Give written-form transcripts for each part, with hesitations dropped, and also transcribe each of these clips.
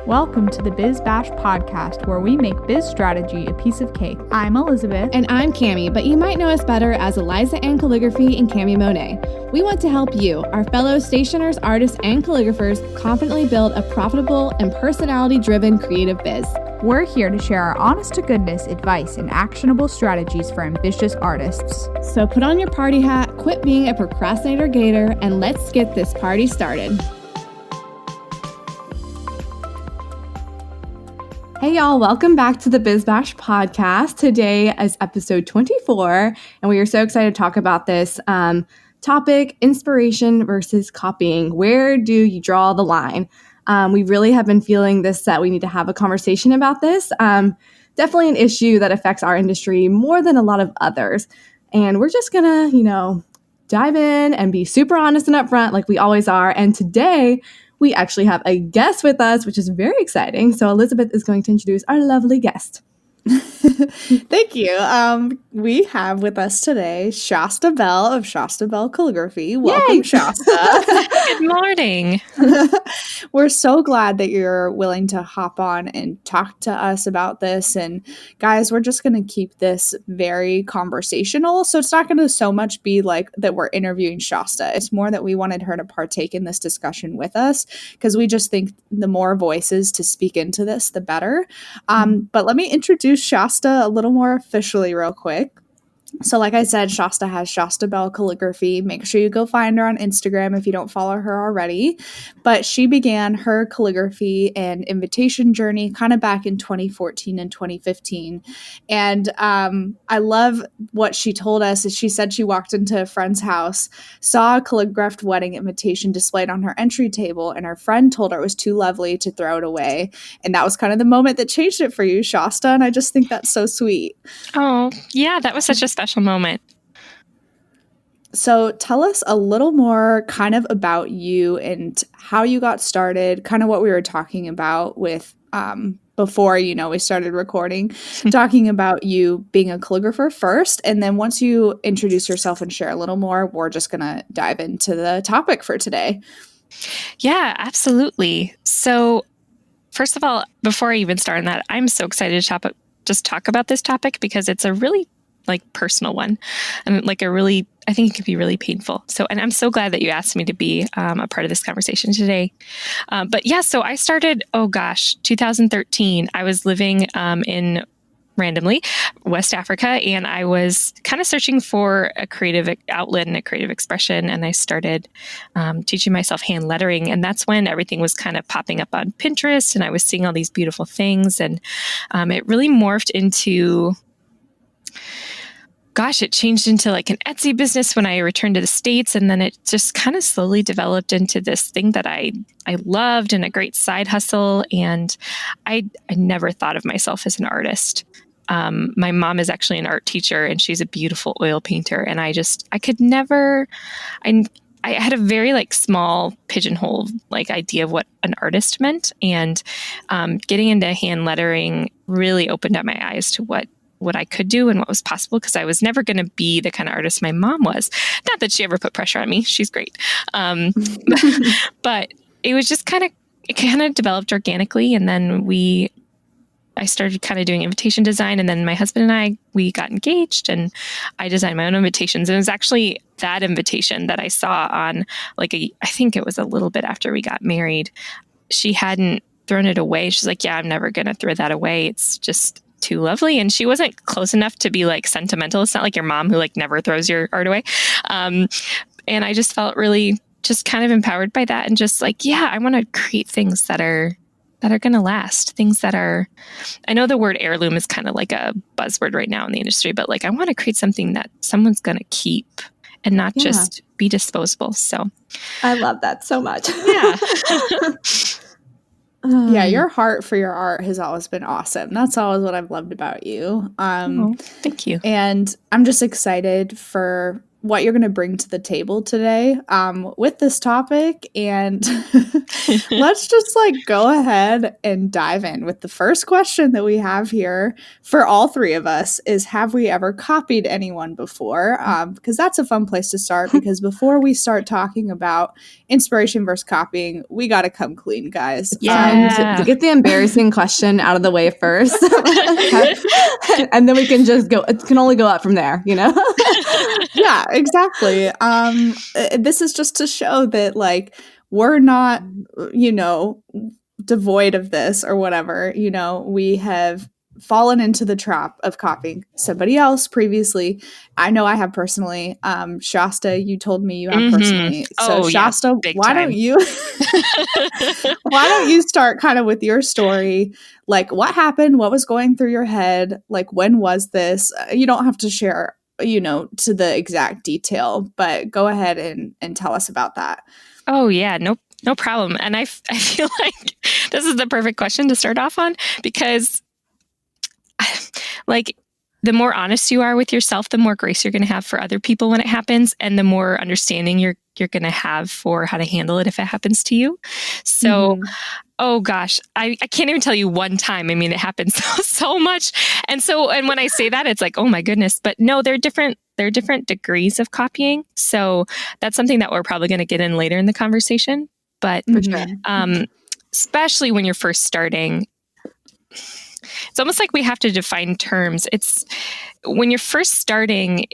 Welcome to the Biz Bash podcast, where we make biz strategy a piece of cake. I'm Elizabeth. And I'm Cami, but you might know us better as Eliza Ann Calligraphy and Cami Monet. We want to help you, our fellow stationers, artists, and calligraphers, confidently build a profitable and personality-driven creative biz. We're here to share our honest-to-goodness advice and actionable strategies for ambitious artists. So put on your party hat, quit being a procrastinator gator, and let's get this party started. Hey y'all, welcome back to the Biz Bash podcast. Today is episode 24, and we are so excited to talk about this topic, inspiration versus copying. Where do you draw the line? We really have been feeling this that we need to have a conversation about this. Definitely an issue that affects our industry more than a lot of others. And we're just gonna, dive in and be super honest and upfront like we always are. And today, we actually have a guest with us, which is very exciting. So Elizabeth is going to introduce our lovely guest. Thank you. We have with us today Shasta Bell of Shasta Bell Calligraphy. Welcome, Yay! Shasta. Good morning. We're so glad that you're willing to hop on and talk to us about this. And guys, we're just going to keep this very conversational. So it's not going to so much be like that we're interviewing Shasta. It's more that we wanted her to partake in this discussion with us because we just think the more voices to speak into this, the better. But let me introduce Shasta a little more officially real quick. So like I said, Shasta has Shasta Bell Calligraphy. Make sure you go find her on Instagram if you don't follow her already. But she began her calligraphy and invitation journey kind of back in 2014 and 2015. And I love what she told us is she said she walked into a friend's house, saw a calligraphed wedding invitation displayed on her entry table, and her friend told her it was too lovely to throw it away. And that was kind of the moment that changed it for you, Shasta. And I just think that's so sweet. Oh, yeah, that was such a special moment. So tell us a little more kind of about you and how you got started, kind of what we were talking about with before, we started recording, talking about you being a calligrapher first. And then once you introduce yourself and share a little more, we're just going to dive into the topic for today. Yeah, absolutely. So first of all, before I even start on that, I'm so excited to just talk about this topic because it's a really personal one and I think it can be really painful. So, and I'm so glad that you asked me to be a part of this conversation today. But yeah, so I started, 2013. I was living in randomly West Africa, and I was kind of searching for a creative outlet and a creative expression. And I started teaching myself hand lettering. And that's when everything was kind of popping up on Pinterest and I was seeing all these beautiful things. And it really morphed into it changed into an Etsy business when I returned to the States. And then it just kind of slowly developed into this thing that I loved and a great side hustle. And I never thought of myself as an artist. My mom is actually an art teacher and she's a beautiful oil painter. And I had a very small pigeonhole idea of what an artist meant. And getting into hand lettering really opened up my eyes to what I could do and what was possible, because I was never going to be the kind of artist my mom was. Not that she ever put pressure on me. She's great. But it was just it kind of developed organically. And then I started kind of doing invitation design. And then my husband and we got engaged and I designed my own invitations. And it was actually that invitation that I saw on I think it was a little bit after we got married. She hadn't thrown it away. She's like, yeah, I'm never going to throw that away. It's just too lovely. And she wasn't close enough to be sentimental. It's not like your mom who never throws your art away. And I just felt really just kind of empowered by that and just I want to create things that are going to last, things that are, I know the word heirloom is kind of like a buzzword right now in the industry, but I want to create something that someone's going to keep and not just be disposable. So I love that so much. Yeah. Yeah, your heart for your art has always been awesome. That's always what I've loved about you. Thank you. And I'm just excited for what you're going to bring to the table today with this topic. And let's just go ahead and dive in with the first question that we have here for all three of us is, have we ever copied anyone before? Because that's a fun place to start, because before we start talking about inspiration versus copying, we got to come clean, guys. And to get the embarrassing question out of the way first. And then we can just go, it can only go up from there, Yeah, exactly. This is just to show that we're not, devoid of this or whatever. We have fallen into the trap of copying somebody else previously. I know I have personally. Shasta, you told me you have personally. So Shasta, why don't you start kind of with your story? What happened? What was going through your head? When was this? You don't have to share to the exact detail, but go ahead and tell us about that. Oh yeah, no problem. And I feel like this is the perfect question to start off on, because the more honest you are with yourself, the more grace you're going to have for other people when it happens, and the more understanding you're going to have for how to handle it if it happens to you. So, oh gosh, I can't even tell you one time. I mean, it happens so much. And when I say that, it's like, oh my goodness. But no, there are different degrees of copying. So that's something that we're probably going to get in later in the conversation. But especially when you're first starting, it's almost like we have to define terms. It's when you're first starting,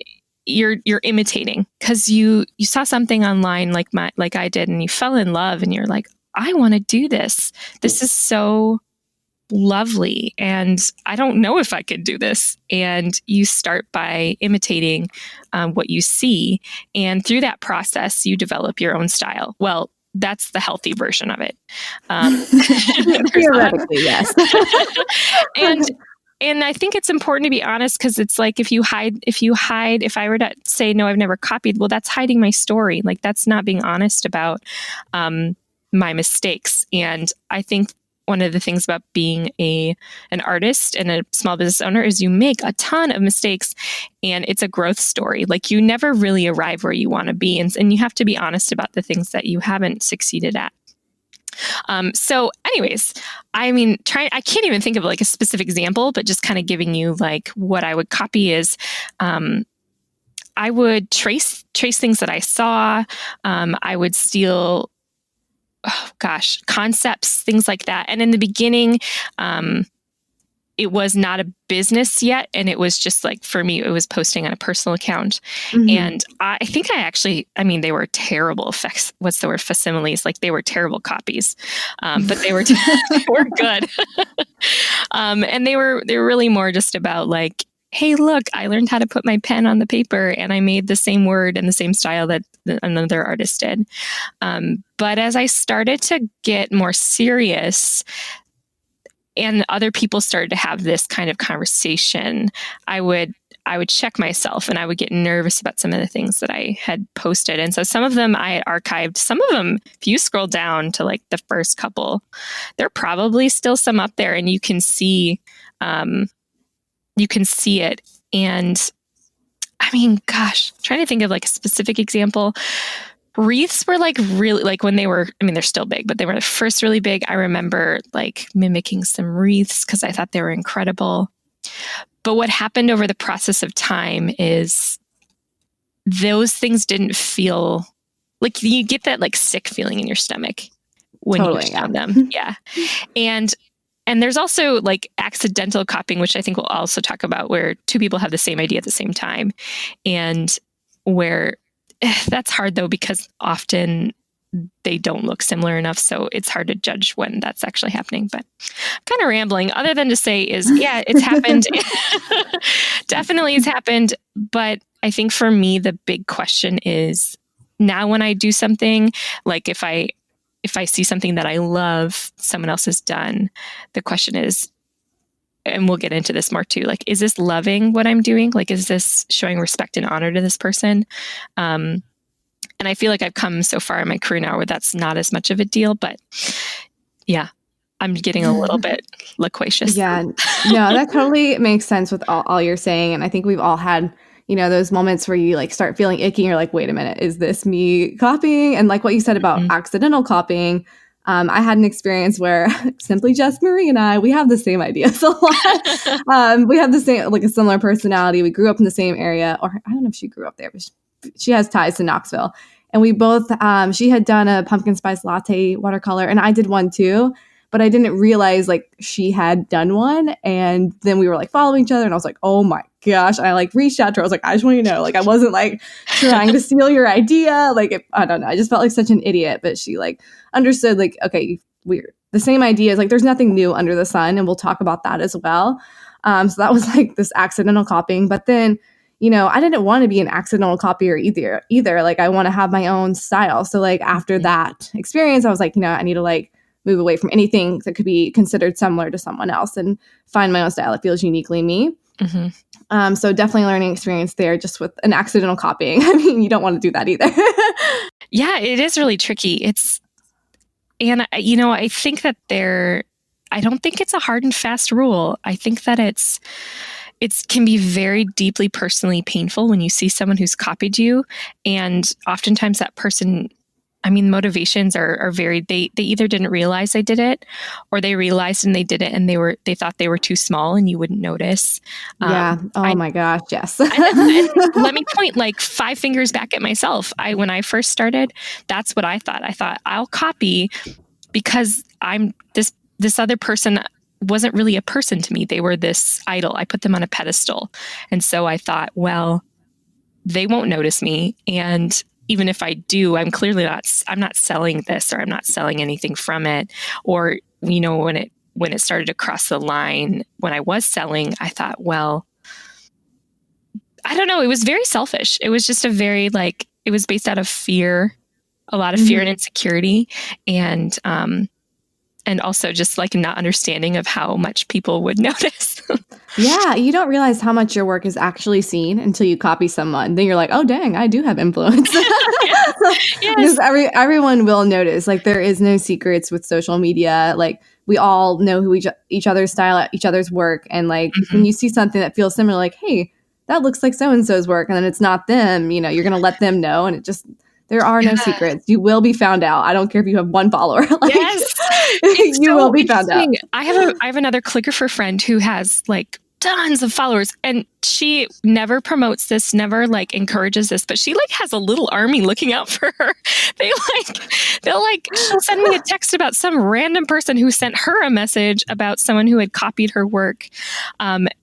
you're imitating because you saw something online like I did, and you fell in love, and you're like, I want to do this. This is so lovely, and I don't know if I could do this. And you start by imitating what you see, and through that process, you develop your own style. Well, that's the healthy version of it. Theoretically, yes. And I think it's important to be honest, because it's like if I were to say, no, I've never copied, well, that's hiding my story. That's not being honest about my mistakes. And I think one of the things about being an artist and a small business owner is you make a ton of mistakes, and it's a growth story. You never really arrive where you want to be. And you have to be honest about the things that you haven't succeeded at. So anyways, I mean, I can't even think of a specific example, but just kind of giving you what I would copy is, I would trace things that I saw. I would steal, concepts, things like that. And in the beginning, it was not a business yet. And it was just for me, it was posting on a personal account. And I think they were terrible effects. What's the word? Facsimiles. They were terrible copies. But they were, they were good. And they were really more just about hey, look, I learned how to put my pen on the paper, and I made the same word in the same style that another artist did. But as I started to get more serious, and other people started to have this kind of conversation, I would check myself, and I would get nervous about some of the things that I had posted. And so some of them I archived. Some of them, if you scroll down to the first couple, there are probably still some up there, and you can see it. And I mean, gosh, trying to think of a specific example. Wreaths were really when they were, I mean, they're still big, but they were first really big. I remember mimicking some wreaths because I thought they were incredible. But what happened over the process of time is those things didn't feel you get that sick feeling in your stomach when you found them. Yeah. And there's also accidental copying, which I think we'll also talk about, where two people have the same idea at the same time, and where that's hard though, because often they don't look similar enough. So it's hard to judge when that's actually happening. But I'm kind of rambling, other than to say is, yeah, it's happened. Definitely it's happened. But I think for me, the big question is now when I do something, if I see something that I love someone else has done, the question is, and we'll get into this more too, is this loving what I'm doing? Is this showing respect and honor to this person? And I feel like I've come so far in my career now where that's not as much of a deal, but yeah, I'm getting a little bit loquacious. Yeah, no, that totally makes sense with all you're saying. And I think we've all had, you know, those moments where you like start feeling icky and you're like, wait a minute, is this me copying? And like what you said about accidental copying, I had an experience where Simply Just Marie and we have the same ideas a lot. We have the same, like a similar personality. We grew up in the same area, or I don't know if she grew up there, but she has ties to Knoxville. And we both, she had done a pumpkin spice latte watercolor and I did one too, but I didn't realize like she had done one. And then we were like following each other and I was like, oh my gosh. And I like reached out to her. I was like, I just want you to know, like, I wasn't like trying to steal your idea. Like, I don't know. I just felt like such an idiot, but she like understood like, okay, we're the same ideas. Like there's nothing new under the sun. And we'll talk about that as well. So that was like this accidental copying, but then, you know, I didn't want to be an accidental copier either. Like I want to have my own style. So like after that experience, I was like, you know, I need to like move away from anything that could be considered similar to someone else and find my own style. It feels uniquely me. So definitely learning experience there just with an accidental copying. I mean, you don't want to do that either. Yeah, it is really tricky. And you know, I think that I don't think it's a hard and fast rule. I think that it can be very deeply personally painful when you see someone who's copied you. And oftentimes that person, I mean, motivations are very, they either didn't realize they did it or they realized and they did it and they thought they were too small and you wouldn't notice. Yeah. My gosh. Yes. and let me point like 5 fingers back at myself. When I first started, that's what I thought. I thought I'll copy because I'm this other person wasn't really a person to me. They were this idol. I put them on a pedestal. And so I thought, well, they won't notice me. And even if I do, I'm not selling this or I'm not selling anything from it. Or, you know, when it started to cross the line, when I was selling, I thought, well, I don't know. It was very selfish. It was just it was based out of fear, a lot of fear and insecurity. And also just like not understanding of how much people would notice. Yeah, you don't realize how much your work is actually seen until you copy someone. Then you're like, oh, dang, I do have influence. Yes. Because everyone will notice. Like there is no secrets with social media. Like we all know who each other's style, each other's work. And like when you see something that feels similar, like, hey, that looks like so-and-so's work. And then it's not them, you know, you're going to let them know. And there are no secrets. You will be found out. I don't care if you have one follower. Like, yes. You will be found out. I have another calligrapher friend who has like tons of followers and she never promotes this, never like encourages this, but she like has a little army looking out for her. She'll send me a text about some random person who sent her a message about someone who had copied her work,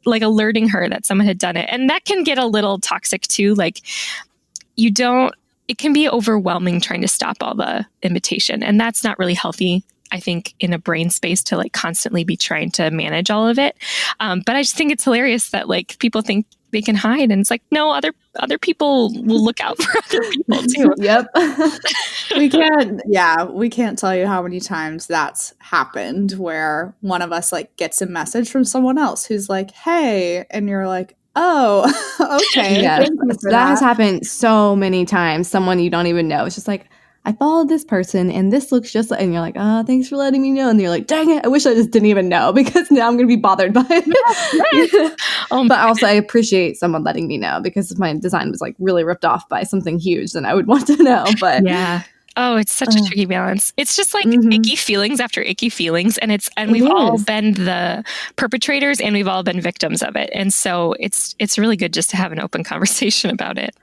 like alerting her that someone had done it. And that can get a little toxic too. Like it can be overwhelming trying to stop all the imitation. And that's not really healthy, I think, in a brain space to like constantly be trying to manage all of it. But I just think it's hilarious that like people think they can hide. And it's like, no, other people will look out for other people too. Yep. We can't tell you how many times that's happened where one of us like gets a message from someone else who's like, hey, and you're like, oh, okay. Yeah, that has happened so many times. Someone you don't even know. It's just like, I followed this person and this looks just like, and you're like, oh, thanks for letting me know. And you're like, dang it, I wish I just didn't even know because now I'm going to be bothered by it. But also I appreciate someone letting me know because if my design was like really ripped off by something huge, then I would want to know. But yeah. Oh, it's such a tricky balance. It's just like icky feelings after icky feelings. And we've all been the perpetrators and we've all been victims of it. And so it's really good just to have an open conversation about it.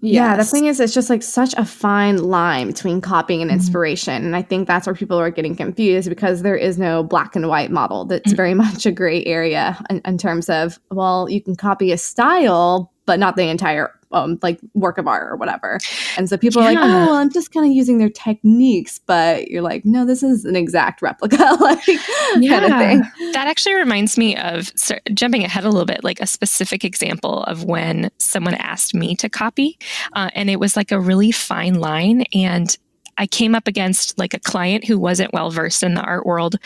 Yeah, the thing is, it's just like such a fine line between copying and inspiration. And I think that's where people are getting confused because there is no black and white model. That's very much a gray area in terms of, well, you can copy a style, but not the entire like work of art or whatever. And so people are like, oh, well, I'm just kind of using their techniques. But you're like, no, this is an exact replica, like kind of thing. That actually reminds me of, jumping ahead a little bit, like a specific example of when someone asked me to copy. And it was like a really fine line. And I came up against like a client who wasn't well versed in the art world.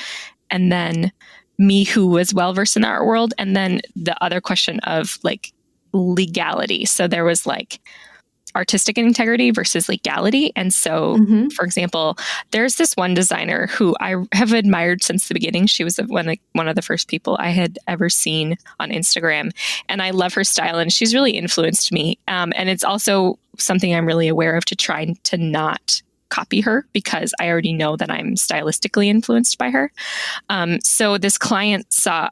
And then me who was well versed in the art world. And then the other question of like legality. So there was like, artistic integrity versus legality. And so, for example, there's this one designer who I have admired since the beginning. She was one of the first people I had ever seen on Instagram. And I love her style, and she's really influenced me. And it's also something I'm really aware of, to try to not copy her, because I already know that I'm stylistically influenced by her. So this client saw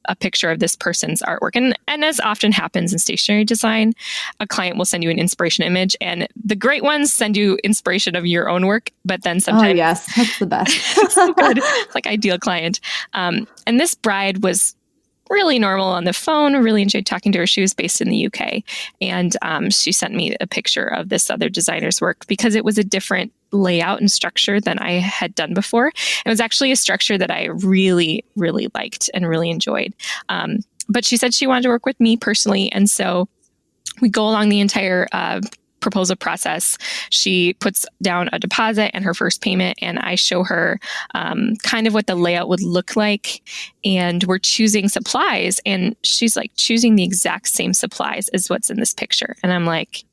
a picture of this person's artwork. And as often happens in stationery design, a client will send you an inspiration image, and the great ones send you inspiration of your own work, but then sometimes... Oh, yes. That's the best. So good. It's like ideal client. And this bride was really normal on the phone. I really enjoyed talking to her. She was based in the UK. And she sent me a picture of this other designer's work because it was a different layout and structure than I had done before. It was actually a structure that I really, really liked and really enjoyed. But she said she wanted to work with me personally. And so we go along the entire proposal process. She puts down a deposit and her first payment, and I show her kind of what the layout would look like. And we're choosing supplies, and she's like choosing the exact same supplies as what's in this picture. And I'm like,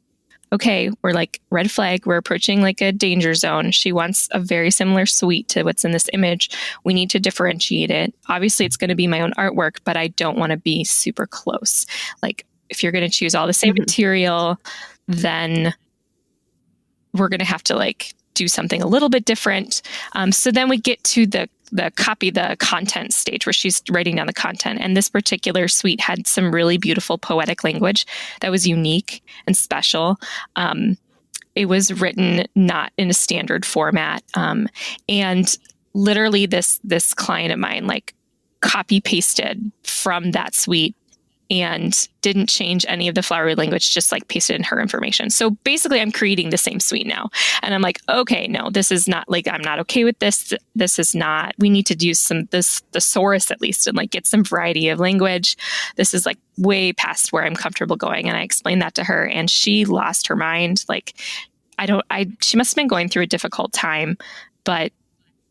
okay, we're like, red flag. We're approaching like a danger zone. She wants a very similar suite to what's in this image. We need to differentiate it. Obviously, it's going to be my own artwork, but I don't want to be super close. Like, if you're going to choose all the same material, then we're going to have to like do something a little bit different. So then we get to the content stage where she's writing down the content. And this particular suite had some really beautiful poetic language that was unique and special. It was written not in a standard format. And literally this client of mine like copy pasted from that suite and didn't change any of the flowery language, just like pasted in her information. So basically I'm creating the same suite now. And I'm like, okay, no, this is not like, I'm not okay with this. This is not, we need to do some thesaurus at least, and like get some variety of language. This is like way past where I'm comfortable going. And I explained that to her, and she lost her mind. Like, she must've been going through a difficult time, but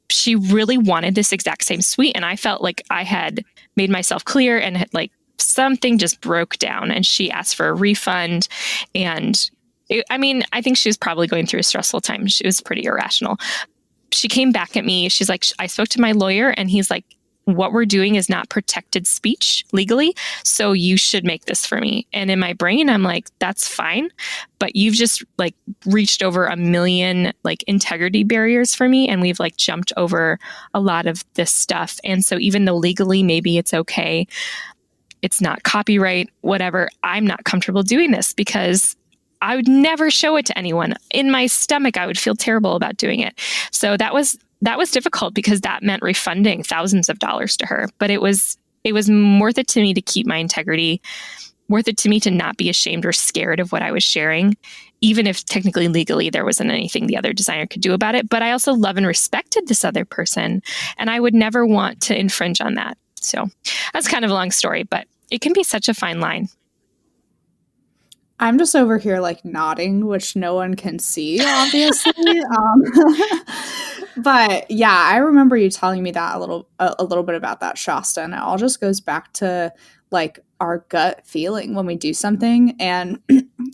she really wanted this exact same suite. And I felt like I had made myself clear, and had like, something just broke down, and she asked for a refund. And I think she was probably going through a stressful time. She was pretty irrational. She came back at me. She's like, I spoke to my lawyer, and he's like, what we're doing is not protected speech legally, so you should make this for me. And in my brain, I'm like, that's fine, but you've just like reached over a million like integrity barriers for me, and we've like jumped over a lot of this stuff. And so even though legally maybe it's okay, it's not copyright, whatever, I'm not comfortable doing this, because I would never show it to anyone. In my stomach, I would feel terrible about doing it. So that was difficult, because that meant refunding thousands of dollars to her. But it was worth it to me to keep my integrity, worth it to me to not be ashamed or scared of what I was sharing, even if technically legally there wasn't anything the other designer could do about it. But I also love and respected this other person, and I would never want to infringe on that. So that's kind of a long story, but it can be such a fine line. I'm just over here like nodding, which no one can see, obviously. But yeah, I remember you telling me that a little bit about that, Shasta, and it all just goes back to like our gut feeling when we do something. And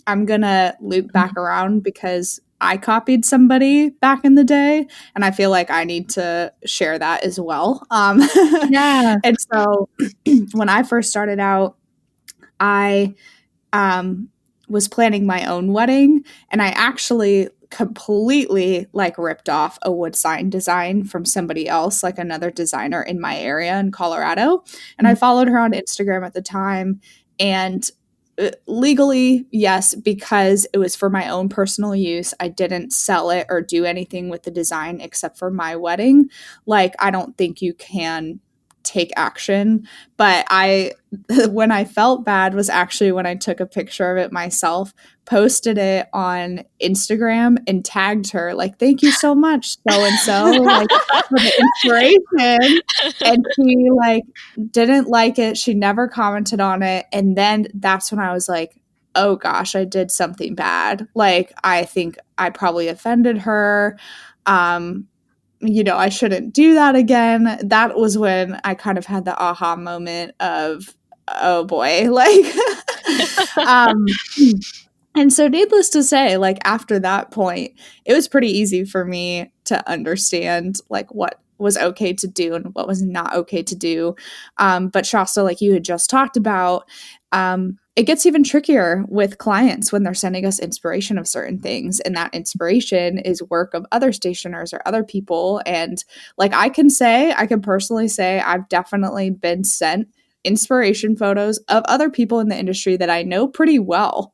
I'm gonna loop back around, because I copied somebody back in the day, and I feel like I need to share that as well. Yeah. And so when I first started out, I was planning my own wedding, and I actually completely like ripped off a wood sign design from somebody else, like another designer in my area in Colorado. And I followed her on Instagram at the time, and legally, yes, because it was for my own personal use. I didn't sell it or do anything with the design except for my wedding. Like, I don't think you can take action. But when I felt bad was actually when I took a picture of it myself, posted it on Instagram, and tagged her, like, thank you so much, so-and-so, like, for the inspiration. And she like didn't like it. She never commented on it. And then that's when I was like, oh gosh, I did something bad. Like, I think I probably offended her. I shouldn't do that again. That was when I kind of had the aha moment of, oh boy, like, And so needless to say, like after that point, it was pretty easy for me to understand like what was okay to do and what was not okay to do. But Shasta, like you had just talked about, it gets even trickier with clients when they're sending us inspiration of certain things. And that inspiration is work of other stationers or other people. And like I can personally say, I've definitely been sent inspiration photos of other people in the industry that I know pretty well.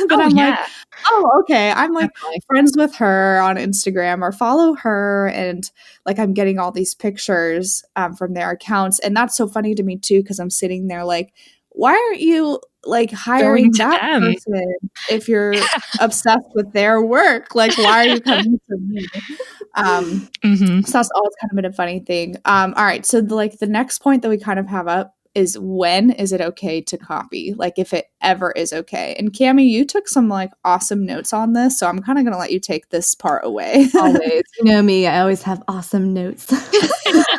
Like, oh, okay. I'm like friends with her on Instagram or follow her. And like, I'm getting all these pictures from their accounts. And that's so funny to me too, because I'm sitting there like, why aren't you like hiring that person if you're obsessed with their work? Like, why are you coming to me? So that's always kind of been a funny thing. All right. So the next point that we kind of have up is, when is it okay to copy? Like if it ever is okay. And Cami, you took some like awesome notes on this, so I'm kind of going to let you take this part away. Always. You know me, I always have awesome notes. But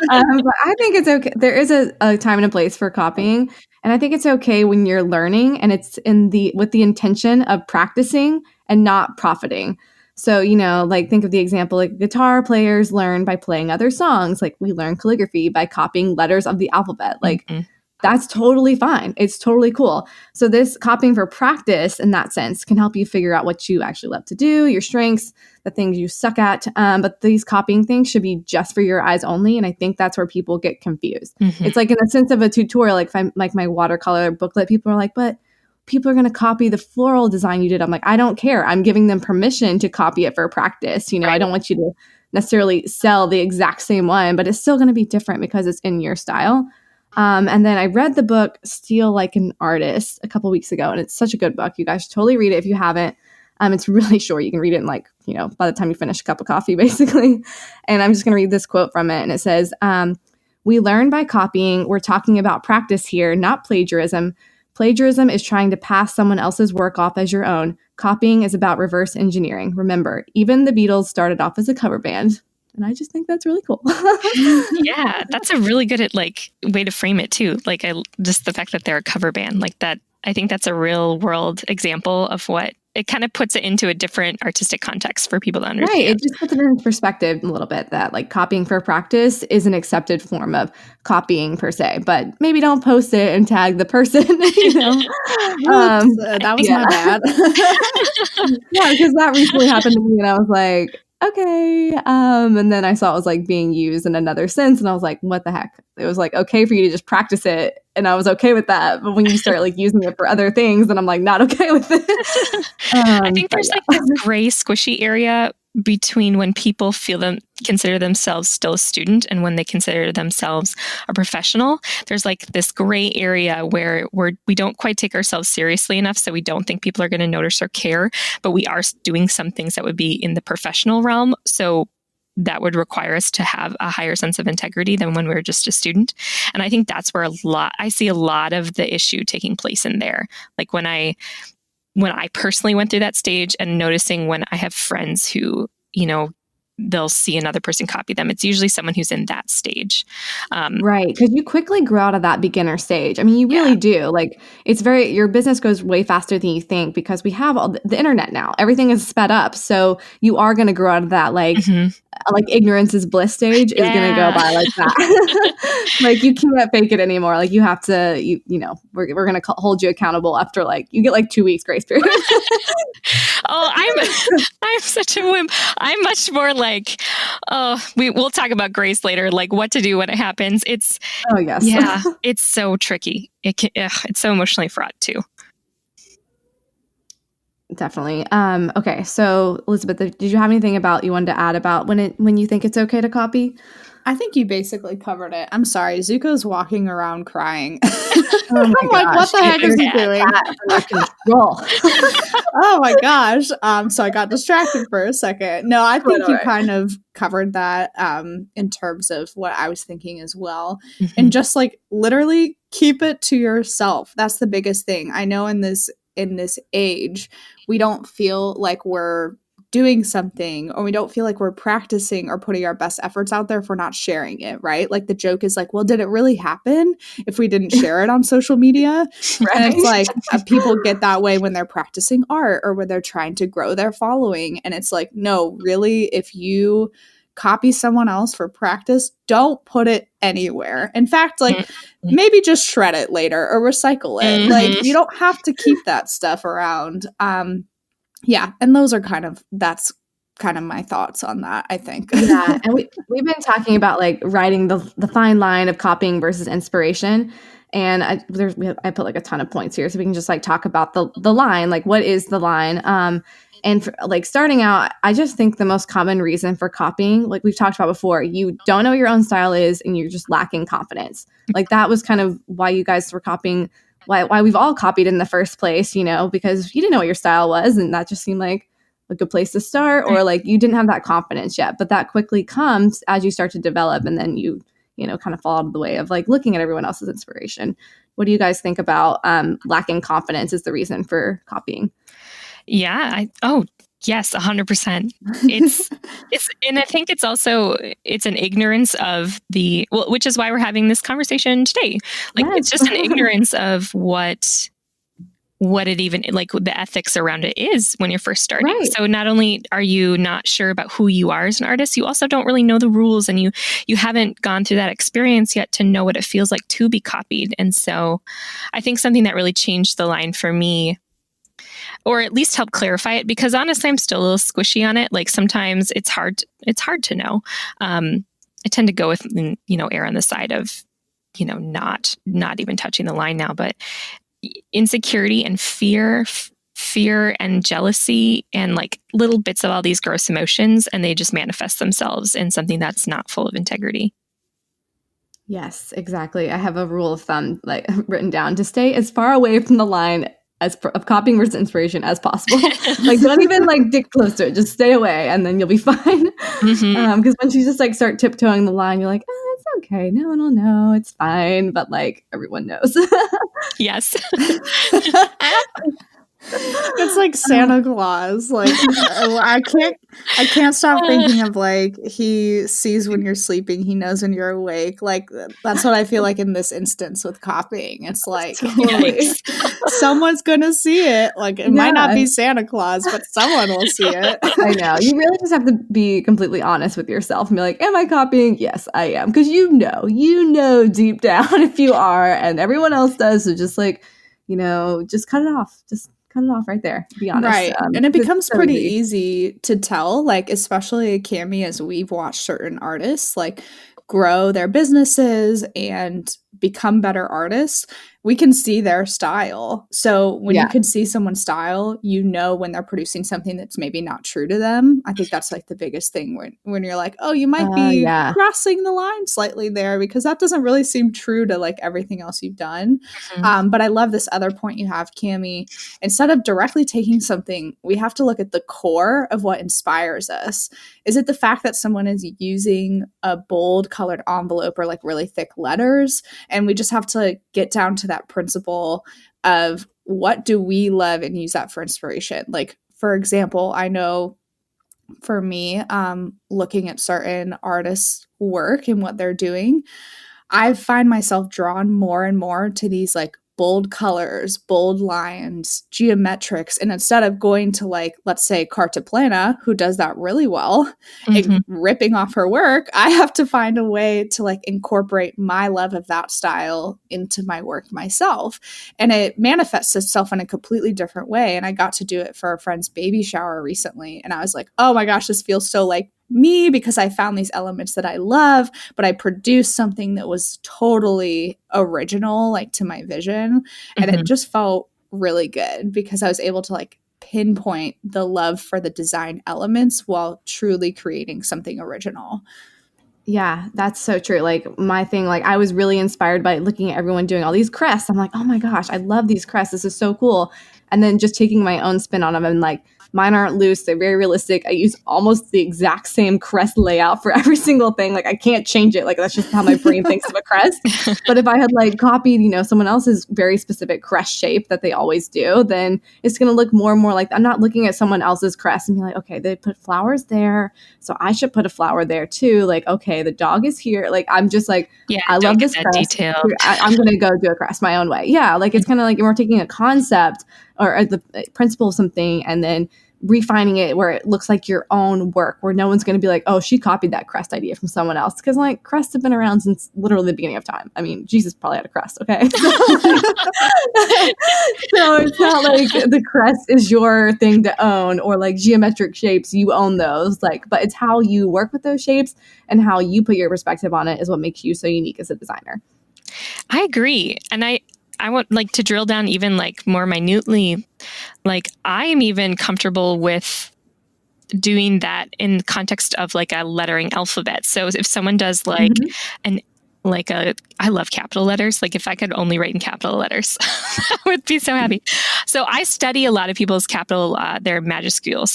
I think it's okay. There is a time and a place for copying. And I think it's okay when you're learning and it's with the intention of practicing and not profiting. So, like think of the example, like guitar players learn by playing other songs. Like we learn calligraphy by copying letters of the alphabet. Like that's totally fine. It's totally cool. So this copying for practice in that sense can help you figure out what you actually love to do, your strengths, the things you suck at. But these copying things should be just for your eyes only. And I think that's where people get confused. It's like in the sense of a tutorial, like if I'm like my watercolor booklet, people are like, but people are going to copy the floral design you did. I'm like, I don't care. I'm giving them permission to copy it for practice. I don't want you to necessarily sell the exact same one, but it's still going to be different because it's in your style. And then I read the book Steal Like an Artist a couple weeks ago, and it's such a good book. You guys should totally read it if you haven't. It's really short. You can read it in by the time you finish a cup of coffee, basically. And I'm just going to read this quote from it. And it says, we learn by copying. We're talking about practice here, not plagiarism. Plagiarism is trying to pass someone else's work off as your own. Copying is about reverse engineering. Remember, even the Beatles started off as a cover band. And I just think that's really cool. Yeah, that's a really good way to frame it too. Like just the fact that they're a cover band like that. I think that's a real world example of what it kind of puts it into a different artistic context for people to understand. Right. It just puts it in perspective a little bit that like copying for practice is an accepted form of copying per se, but maybe don't post it and tag the person. That was my bad. Yeah, because that recently happened to me and I was like, okay. And then I saw it was like being used in another sense and I was like, what the heck? It was like, okay for you to just practice it. And I was okay with that. But when you start like using it for other things, then I'm like not okay with it. I think there's like this gray squishy area between when people consider themselves still a student and when they consider themselves a professional. There's like this gray area where we don't quite take ourselves seriously enough, so we don't think people are going to notice or care, but we are doing some things that would be in the professional realm. So that would require us to have a higher sense of integrity than when we were just a student. And I think that's where I see a lot of the issue taking place in there. Like when I personally went through that stage and noticing when I have friends who, they'll see another person copy them. It's usually someone who's in that stage. Right. Because you quickly grow out of that beginner stage. I mean, you really do. Like your business goes way faster than you think because we have all the internet now. Everything is sped up. So you are going to grow out of that like ignorance is bliss stage is going to go by like that. Like you can't fake it anymore. Like you have to, we're going to hold you accountable after you get like 2 weeks grace period. Oh, I'm such a wimp. I'm much more like, we'll talk about grace later, like what to do when it happens. It's it's so tricky. It's so emotionally fraught too. Definitely. Okay. So Elizabeth, did you have anything you wanted to add about when you think it's okay to copy? I think you basically covered it. I'm sorry. Zuko's walking around crying. I'm like, what the heck is he doing? Oh my gosh. So I got distracted for a second. No, I think you kind of covered that in terms of what I was thinking as well. And just like literally keep it to yourself. That's the biggest thing. I know in this age, we don't feel like we're doing something, or we don't feel like we're practicing or putting our best efforts out there if we're not sharing it, right? Like the joke is like, well, did it really happen if we didn't share it on social media? Right. And it's like people get that way when they're practicing art or when they're trying to grow their following. And it's like, no, really, if you copy someone else for practice, don't put it anywhere. In fact, like maybe just shred it later or recycle it. Like you don't have to keep that stuff around. Yeah, and that's kind of my thoughts on that, I think. Yeah, and we've been talking about like writing the fine line of copying versus inspiration. And I put like a ton of points here, so we can just like talk about the line, like what is the line? And for, like starting out, I just think the most common reason for copying, like we've talked about before, you don't know what your own style is, and you're just lacking confidence. Like that was kind of why you guys were copying. Why we've all copied in the first place, you know, because you didn't know what your style was, and that just seemed like a good place to start, or like you didn't have that confidence yet. But that quickly comes as you start to develop, and then you know, kind of fall out of the way of like looking at everyone else's inspiration. What do you guys think about lacking confidence is the reason for copying? Yeah. Yes, 100%. It's and I think it's an ignorance of which is why we're having this conversation today. Like Yes. It's just an ignorance of what it even, like the ethics around it is when you're first starting. Right. So not only are you not sure about who you are as an artist, you also don't really know the rules, and you haven't gone through that experience yet to know what it feels like to be copied. And so I think something that really changed the line for me, or at least help clarify it, because honestly, I'm still a little squishy on it. Like sometimes it's hard to know. I tend to go with, err on the side of, not even touching the line now, but insecurity and fear and jealousy and like little bits of all these gross emotions, and they just manifest themselves in something that's not full of integrity. Yes, exactly. I have a rule of thumb like written down to stay as far away from the line of copying versus inspiration as possible. Like don't even like dig close to it, just stay away and then you'll be fine. Because once you just like start tiptoeing the line, you're like, oh, it's okay, no one will know, it's fine, but like everyone knows. Yes. It's like Santa Claus. Like I can't stop thinking of like he sees when you're sleeping, he knows when you're awake. Like that's what I feel like in this instance with copying. It's like someone's gonna see it. Like it might not be Santa Claus, but someone will see it. I know. You really just have to be completely honest with yourself and be like, am I copying? Yes, I am. Because you know deep down if you are, and everyone else does. So just like, just cut it off. Just cut it off right there. Be honest. Right. And it becomes pretty easy to tell, like, especially Cami, as we've watched certain artists like grow their businesses and become better artists, we can see their style. So when you can see someone's style, when they're producing something that's maybe not true to them. I think that's like the biggest thing when you're like, oh, you might be crossing the line slightly there, because that doesn't really seem true to like everything else you've done. But I love this other point you have, Cami. Instead of directly taking something, we have to look at the core of what inspires us. Is it the fact that someone is using a bold colored envelope or like really thick letters? And we just have to get down to that principle of what do we love and use that for inspiration. Like, for example, I know for me, looking at certain artists' work and what they're doing, I find myself drawn more and more to these like bold colors, bold lines, geometrics. And instead of going to like, let's say Cartaplana, who does that really well, and ripping off her work, I have to find a way to like incorporate my love of that style into my work myself. And it manifests itself in a completely different way. And I got to do it for a friend's baby shower recently. And I was like, oh my gosh, this feels so like me, because I found these elements that I love, but I produced something that was totally original, like to my vision. And it just felt really good because I was able to like pinpoint the love for the design elements while truly creating something original. Yeah, that's so true. Like my thing, like I was really inspired by looking at everyone doing all these crests. I'm like, oh my gosh, I love these crests. This is so cool. And then just taking my own spin on them and like Mine aren't loose. They're very realistic. I use almost the exact same crest layout for every single thing. Like I can't change it. Like that's just how my brain thinks of a crest. But if I had like copied, someone else's very specific crest shape that they always do, then it's going to look more and more like I'm not looking at someone else's crest and be like, okay, they put flowers there, so I should put a flower there too. Like, okay, the dog is here. Like I'm just like, I love this crest. Detail. I'm going to go do a crest my own way. Yeah, like it's kind of like we're taking a concept or the principle of something and then refining it where it looks like your own work, where no one's going to be like, oh, she copied that crest idea from someone else. Because like crests have been around since literally the beginning of time. I mean, Jesus probably had a crest, okay? So it's not like the crest is your thing to own, or like geometric shapes, you own those. Like, but it's how you work with those shapes and how you put your perspective on it is what makes you so unique as a designer. I agree. And I want like to drill down even like more minutely. Like I am even comfortable with doing that in context of like a lettering alphabet. So if someone does like I love capital letters. Like if I could only write in capital letters, I would be so happy. So I study a lot of people's capital, their majuscules,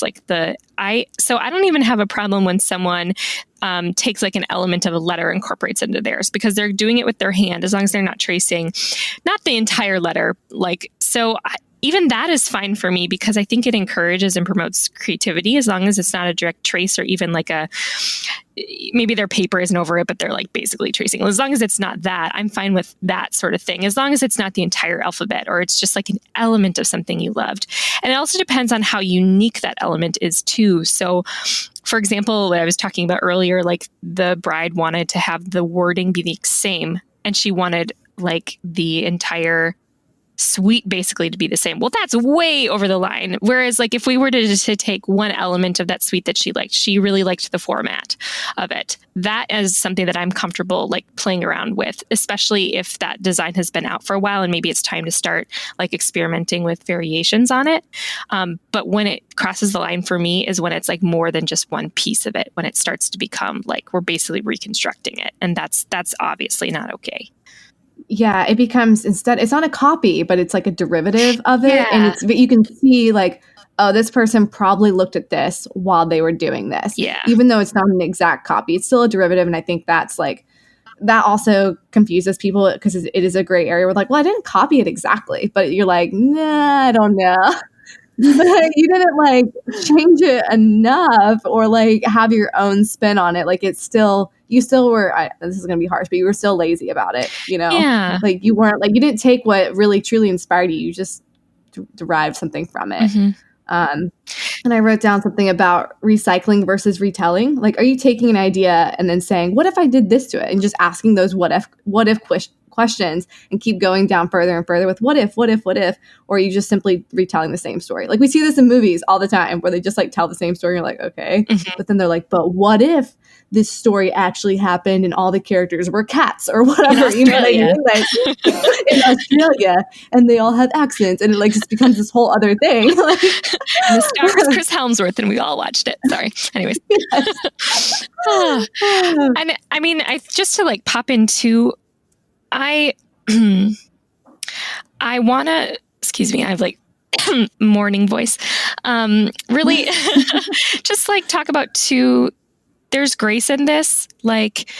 so I don't even have a problem when someone takes like an element of a letter, incorporates into theirs, because they're doing it with their hand, as long as they're not tracing, not the entire letter. Even that is fine for me, because I think it encourages and promotes creativity, as long as it's not a direct trace, or even like maybe their paper isn't over it, but they're like basically tracing. As long as it's not that, I'm fine with that sort of thing. As long as it's not the entire alphabet, or it's just like an element of something you loved. And it also depends on how unique that element is too. So for example, what I was talking about earlier, like the bride wanted to have the wording be the same, and she wanted like the entire suite basically to be the same. Well, that's way over the line. Whereas like if we were to take one element of that suite that she really liked the format of it. That is something that I'm comfortable like playing around with, especially if that design has been out for a while and maybe it's time to start like experimenting with variations on it. But when it crosses the line for me is when it's like more than just one piece of it, when it starts to become like we're basically reconstructing it. And that's obviously not okay. Yeah, it becomes, instead, it's not a copy, but it's like a derivative of it. Yeah. And you can see like, oh, this person probably looked at this while they were doing this. Yeah. Even though it's not an exact copy, it's still a derivative. And I think that's like, that also confuses people, because it is a gray area. We're like, well, I didn't copy it exactly. But you're like, nah, I don't know. But you didn't like change it enough, or like have your own spin on it. Like it's still, you still were, this is going to be harsh, but you were still lazy about it, Yeah. Like you weren't like, you didn't take what really truly inspired you. You just derived something from it. Mm-hmm. And I wrote down something about recycling versus retelling. Like, are you taking an idea and then saying, what if I did this to it? And just asking those what if questions and keep going down further and further with what if, or are you just simply retelling the same story? Like we see this in movies all the time where they just like tell the same story. You're like, okay. Mm-hmm. But then they're like, but what if this story actually happened and all the characters were cats or whatever, in Australia. In Australia, and they all have accents, and it like just becomes this whole other thing. Like, and the star was Chris Helmsworth, and we all watched it. Sorry. Anyways. And I mean, just to like pop into, I want to, excuse me, I have like morning voice. Really just like talk about there's grace in this. Like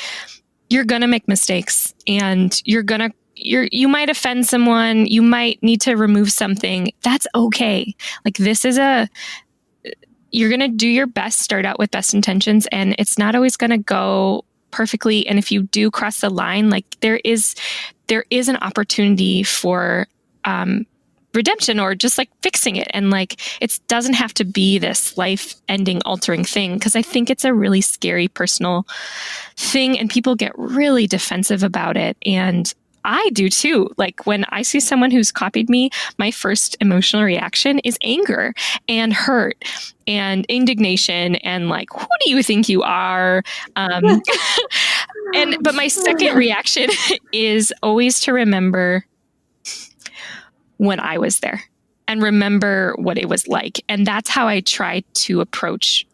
you're going to make mistakes, and you might offend someone. You might need to remove something. That's okay. Like you're going to do your best, start out with best intentions, and it's not always going to go perfectly. And if you do cross the line, like there is an opportunity for redemption, or just like fixing it. And like it doesn't have to be this life-ending altering thing, because I think it's a really scary personal thing, and people get really defensive about it. And I do too. Like when I see someone who's copied me, my first emotional reaction is anger and hurt and indignation and like, who do you think you are? But my second reaction is always to remember when I was there and remember what it was like. And that's how I try to approach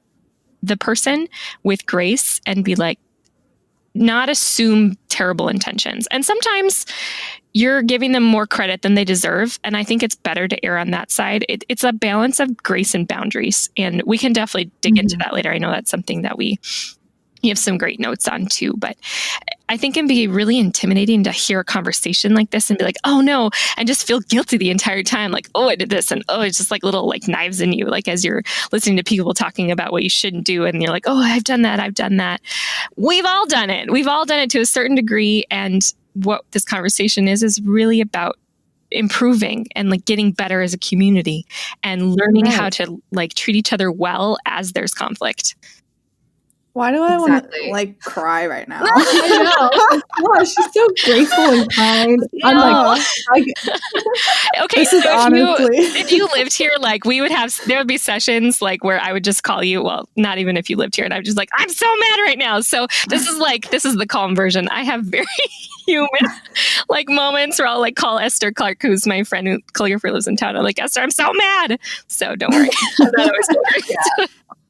the person, with grace, and be like, not assume terrible intentions. And sometimes you're giving them more credit than they deserve. And I think it's better to err on that side. It's a balance of grace and boundaries. And we can definitely dig into that later. I know that's something that you have some great notes on too, but I think it can be really intimidating to hear a conversation like this and be like, oh no, and just feel guilty the entire time. Like, oh, I did this. And oh, it's just like little like knives in you. Like as you're listening to people talking about what you shouldn't do. And you're like, oh, I've done that. I've done that. We've all done it. We've all done it to a certain degree. And what this conversation is really about improving and like getting better as a community and learning how to like treat each other well as there's conflict. Why do I want to like cry right now? I know. Wow, she's so graceful and kind. No. I'm like okay, this so is honestly. if you lived here, like there would be sessions like where I would just call you, well, not even if you lived here, and I would just like, I'm so mad right now. So this is the calm version. I have very human like moments where I'll like call Esther Clark, who's my friend who calligrapher lives in town. I'm like, Esther, I'm so mad. So don't worry.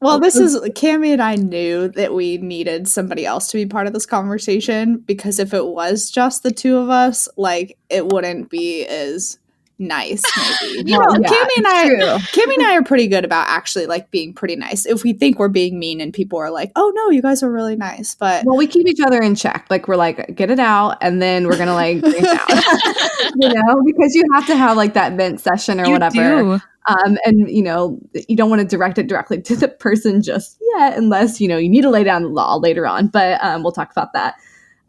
Well, Cammie and I knew that we needed somebody else to be part of this conversation, because if it was just the two of us, like it wouldn't be as nice, maybe. Cammie and I are pretty good about actually like being pretty nice. If we think we're being mean and people are like, oh no, you guys are really nice. But we keep each other in check. Like we're like, get it out, and then we're gonna like bring it out. Because you have to have like that vent session or whatever. Do. And you don't want to direct it directly to the person just yet, unless you need to lay down the law later on. But we'll talk about that.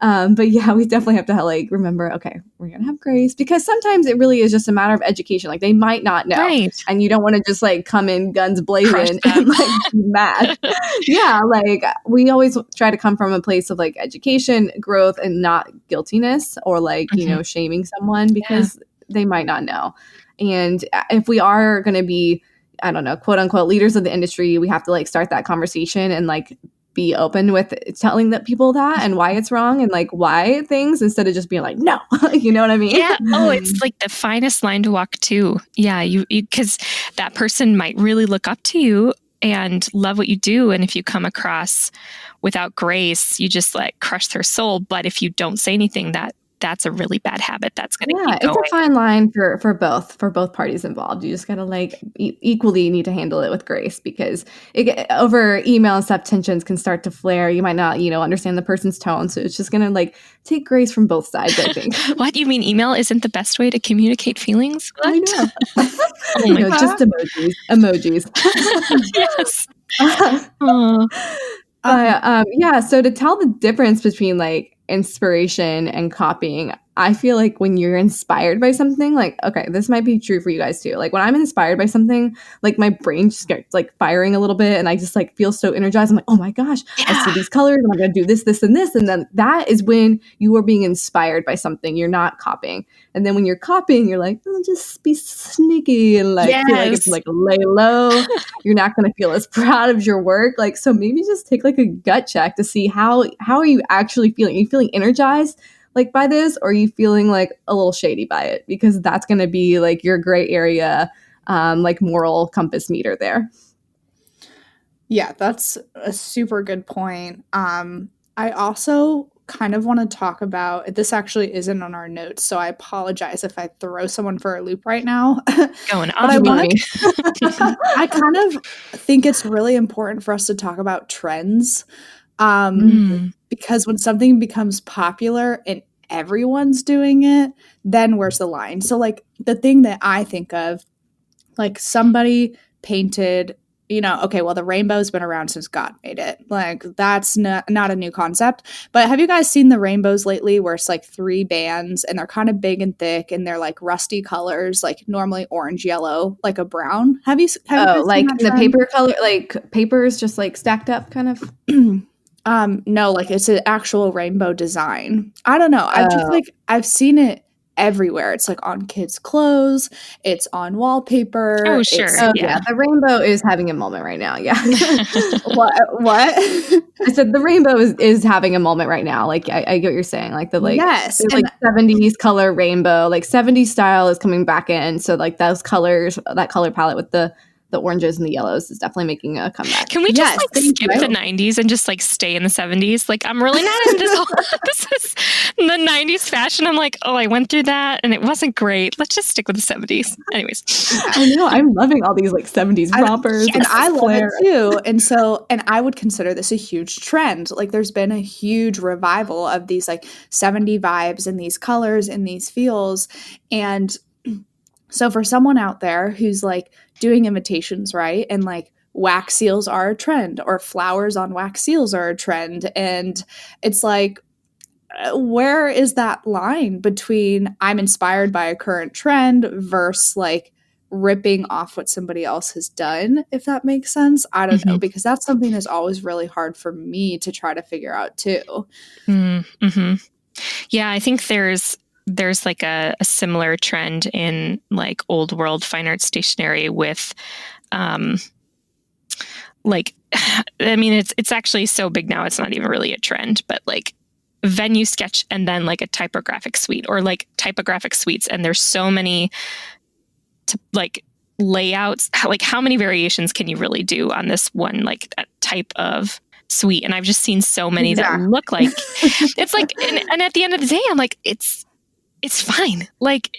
But yeah, we definitely have to like remember, okay, we're gonna have grace, because sometimes it really is just a matter of education. Like they might not know, right, and you don't want to just like come in guns blazing and like be mad. Yeah, like we always try to come from a place of like education, growth, and not guiltiness or like shaming someone because they might not know. And if we are going to be, I don't know, quote unquote leaders of the industry, we have to like start that conversation and like be open with telling that people that and why it's wrong and like why things, instead of just being like, no, you know what I mean? Yeah. Oh, it's like the finest line to walk too. Yeah. You because that person might really look up to you and love what you do. And if you come across without grace, you just like crush their soul. But if you don't say anything, that's a really bad habit. That's going to keep going. It's a fine line for both parties involved. You just got to like equally need to handle it with grace, because over email and stuff, tensions can start to flare. You might not, understand the person's tone. So it's just going to like take grace from both sides, I think. What, you mean email isn't the best way to communicate feelings? What? I know. Oh my God. Just emojis. Yes. So to tell the difference between like inspiration and copying, I feel like when you're inspired by something, like, okay, this might be true for you guys too. Like when I'm inspired by something, like my brain just gets like firing a little bit and I just like feel so energized. I'm like, oh my gosh, I see these colors and I'm going to do this, this, and this. And then that is when you are being inspired by something. You're not copying. And then when you're copying, you're like, oh, just be sneaky and like feel like it's like lay low. You're not going to feel as proud of your work. Like, so maybe just take like a gut check to see how are you actually feeling? Are you feeling energized like by this, or are you feeling like a little shady by it? Because that's going to be like your gray area, like moral compass meter there. Yeah, that's a super good point. I also kind of want to talk about, this actually isn't on our notes, so I apologize if I throw someone for a loop right now. Going on. I kind of think it's really important for us to talk about trends. Because when something becomes popular and everyone's doing it, then where's the line? So like the thing that I think of, like somebody painted, okay, well the rainbow's been around since God made it. Like that's not a new concept. But have you guys seen the rainbows lately where it's like 3 bands and they're kind of big and thick and they're like rusty colors, like normally orange, yellow, like a brown? Have you like the paper color, like papers just like stacked up kind of? No, like it's an actual rainbow design. I don't know. I just like, I've seen it everywhere. It's like on kids' clothes. It's on wallpaper. Oh, sure. Yeah. The rainbow is having a moment right now. Yeah. What? I said the rainbow is having a moment right now. Like I get what you're saying. Like the like, yes, like 70s color rainbow, like 70s style is coming back in. So like those colors, that color palette with the oranges and the yellows is definitely making a comeback. Can we just skip the 90s and just like stay in the 70s? Like I'm really not in this whole 90s fashion, I'm like, oh, I went through that and it wasn't great. Let's just stick with the 70s. Anyways. I know. I'm loving all these like 70s rompers. And I love it too. And I would consider this a huge trend. Like there's been a huge revival of these like 70 vibes and these colors and these feels. And so for someone out there who's like doing invitations, right? And like wax seals are a trend, or flowers on wax seals are a trend. And it's like, where is that line between I'm inspired by a current trend versus like ripping off what somebody else has done, if that makes sense? I don't know, because that's something that's always really hard for me to try to figure out too. Mm-hmm. Yeah, I think there's like a similar trend in like old world fine art stationery with like, I mean, it's actually so big now, it's not even really a trend, but like venue sketch and then like a typographic suite, or like typographic suites. And there's so many like layouts, like how many variations can you really do on this one, like that type of suite? And I've just seen so many that look like, it's like, and at the end of the day, I'm like, it's fine. Like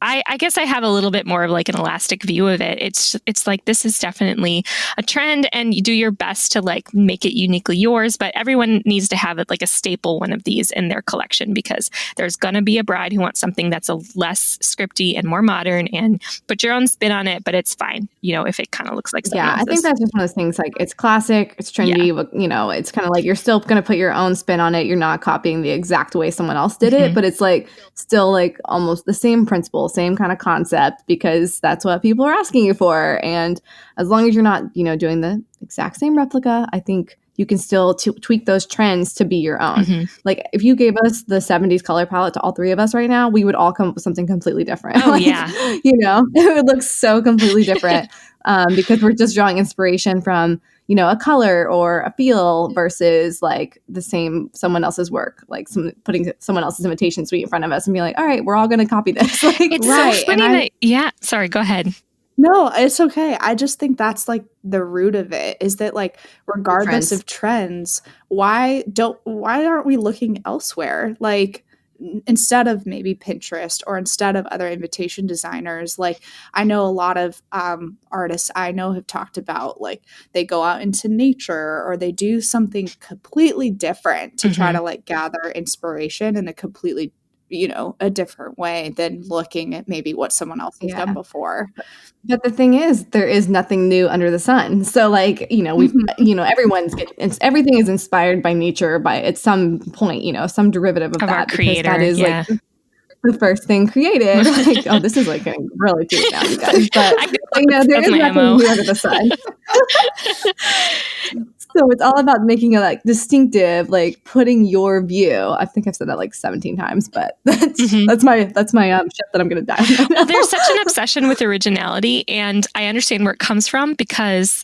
I guess I have a little bit more of like an elastic view of it. It's like, this is definitely a trend, and you do your best to like make it uniquely yours, but everyone needs to have it like a staple one of these in their collection, because there's going to be a bride who wants something that's a less scripty and more modern, and put your own spin on it, but it's fine, you know, if it kind of looks like something else's. I think that's just one of those things, like it's classic, it's trendy, but you know, it's kind of like you're still going to put your own spin on it. You're not copying the exact way someone else did it, but it's like still like almost the same principle, same kind of concept, because that's what people are asking you for. And as long as you're not, you know, doing the exact same replica, I think you can still tweak those trends to be your own. Like if you gave us the 70s color palette to all three of us right now, we would all come up with something completely different. Oh, like, yeah. You know, it would look so completely different because we're just drawing inspiration from, you know, a color or a feel versus like the same someone else's work, like putting someone else's invitation suite in front of us and be like, all right, we're all going to copy this. Like, it's so funny sorry, go ahead. No, it's okay. I just think that's like the root of it, is that like regardless of trends, why aren't we looking elsewhere? Like instead of maybe Pinterest or instead of other invitation designers, like I know a lot of artists I know have talked about like they go out into nature or they do something completely different to try to like gather inspiration in a completely, you know, a different way than looking at maybe what someone else has done before. But the thing is, there is nothing new under the sun. So like, you know, you know, everything is inspired by nature at some point, you know, some derivative of that. Our creator, that is like the first thing created. Like, oh, this is like getting really deep now, you guys. But you know, there is nothing new under the sun. So it's all about making it like distinctive, like putting your view. I think I've said that like 17 times, but that's my ship that I'm going to die on. Well, there's such an obsession with originality, and I understand where it comes from, because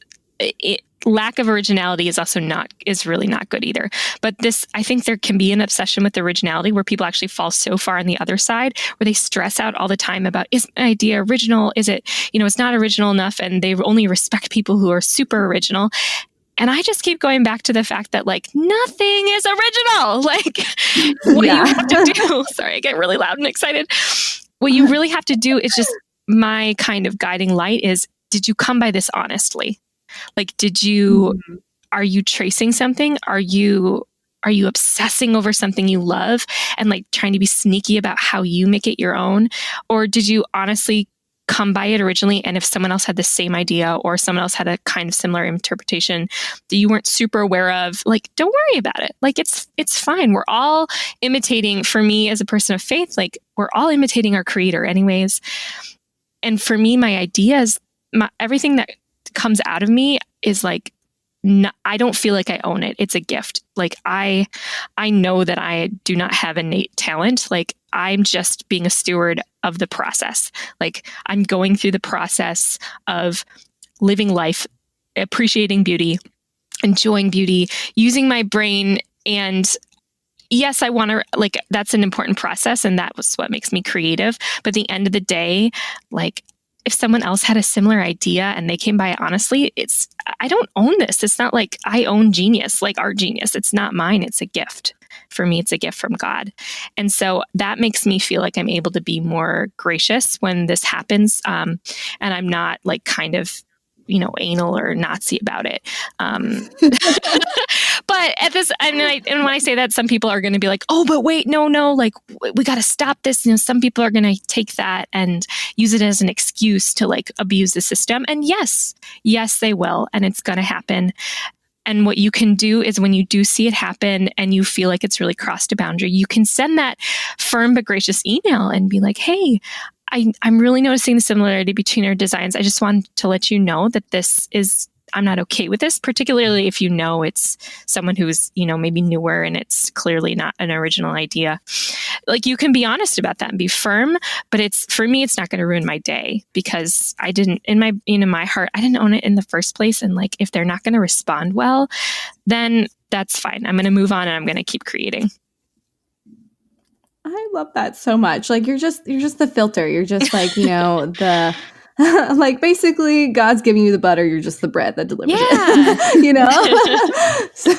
lack of originality is really not good either. But I think there can be an obsession with originality where people actually fall so far on the other side, where they stress out all the time about, is my idea original? Is it, you know, it's not original enough, and they only respect people who are super original. And I just keep going back to the fact that like nothing is original. Like what you have to do, sorry, I get really loud and excited. What you really have to do is just, my kind of guiding light is, did you come by this honestly? Like, are you tracing something? Are you obsessing over something you love and like trying to be sneaky about how you make it your own? Or did you honestly come by it originally, and if someone else had the same idea or someone else had a kind of similar interpretation that you weren't super aware of, like, don't worry about it. Like, it's fine. We're all imitating, for me as a person of faith, like we're all imitating our creator anyways. And for me, my ideas, everything that comes out of me is like, I don't feel like I own it. It's a gift. Like I know that I do not have innate talent. Like I'm just being a steward of the process. Like I'm going through the process of living life, appreciating beauty, enjoying beauty, using my brain. And yes, I want to, like, that's an important process. And that was what makes me creative. But at the end of the day, like, if someone else had a similar idea and they came by it honestly, I don't own this. It's not like I own genius, like art genius. It's not mine. It's a gift. for me, it's a gift from God. And so that makes me feel like I'm able to be more gracious when this happens. And I'm not like kind of, anal or Nazi about it. But at this, and when I say that, some people are going to be like, oh, but wait, no, like we got to stop this. Some people are going to take that and use it as an excuse to like abuse the system. And yes, they will. And it's going to happen. And what you can do is when you do see it happen and you feel like it's really crossed a boundary, you can send that firm but gracious email and be like, hey, I'm really noticing the similarity between our designs. I just want to let you know that I'm not okay with this, particularly if it's someone who's, maybe newer and it's clearly not an original idea. Like you can be honest about that and be firm, but for me, it's not going to ruin my day because I didn't, in my heart, I didn't own it in the first place. And like, if they're not going to respond well, then that's fine. I'm going to move on and I'm going to keep creating. I love that so much. Like you're just the filter. You're just like, the like basically God's giving you the butter, you're just the bread that delivers it. So,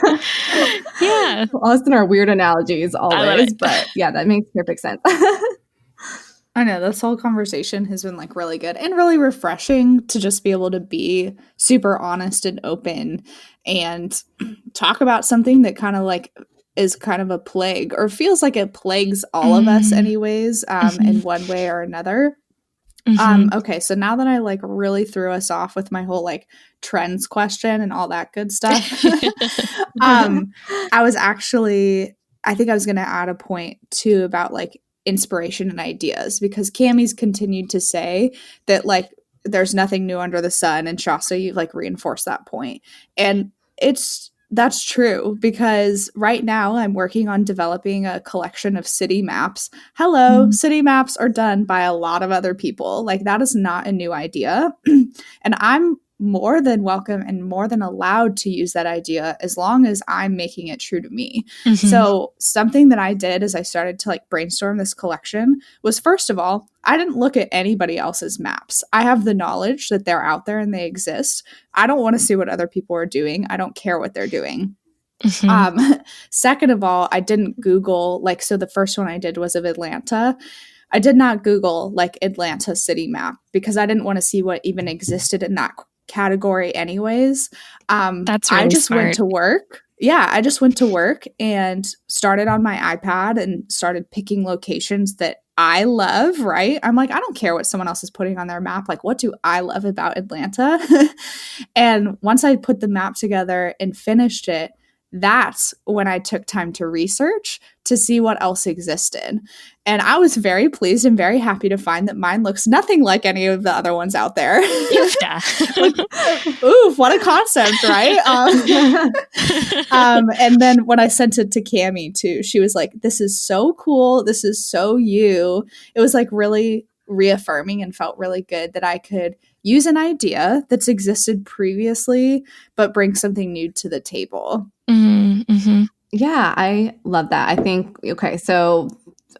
yeah. Us and our weird analogies always, but yeah, that makes perfect sense. I know this whole conversation has been like really good and really refreshing to just be able to be super honest and open and talk about something that kind of like is kind of a plague or feels like it plagues all of us anyways, in one way or another. Okay, so now that I like really threw us off with my whole like trends question and all that good stuff, I think I was going to add a point too about like inspiration and ideas, because Cammie's continued to say that like there's nothing new under the sun, and Shasta, you like reinforced that point. And that's true, because right now I'm working on developing a collection of city maps. City maps are done by a lot of other people. Like that is not a new idea. And I'm more than welcome and more than allowed to use that idea as long as I'm making it true to me. So something that I did as I started to like brainstorm this collection was, first of all, I didn't look at anybody else's maps. I have the knowledge that they're out there and they exist. I don't want to see what other people are doing. I don't care what they're doing. Second of all, I didn't Google, like, so the first one I did was of Atlanta. I did not Google like Atlanta city map because I didn't want to see what even existed in that category anyways. That's really I just smart. went to work. Yeah, I just went to work and started on my iPad and started picking locations that I love, right? I'm like, I don't care what someone else is putting on their map. Like, what do I love about Atlanta? And once I put the map together and finished it, that's when I took time to research to see what else existed. And I was very pleased and very happy to find that mine looks nothing like any of the other ones out there. Oof, what a concept, right? And then when I sent it to Cammie too, she was like, this is so cool. This is so you. It was like really reaffirming and felt really good that I could use an idea that's existed previously, but bring something new to the table. Yeah, I love that. I think, okay, so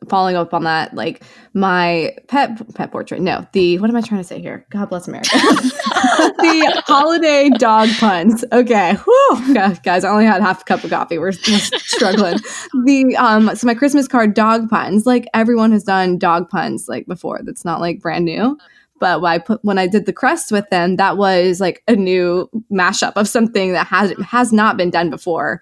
following up on that, like my pet portrait, what am I trying to say here? God bless America. The holiday dog puns. Okay. Whew. Guys, I only had half a cup of coffee. We're struggling. So my Christmas card dog puns, like everyone has done dog puns like before. That's not like brand new. But when I did the crest with them, that was like a new mashup of something that has not been done before.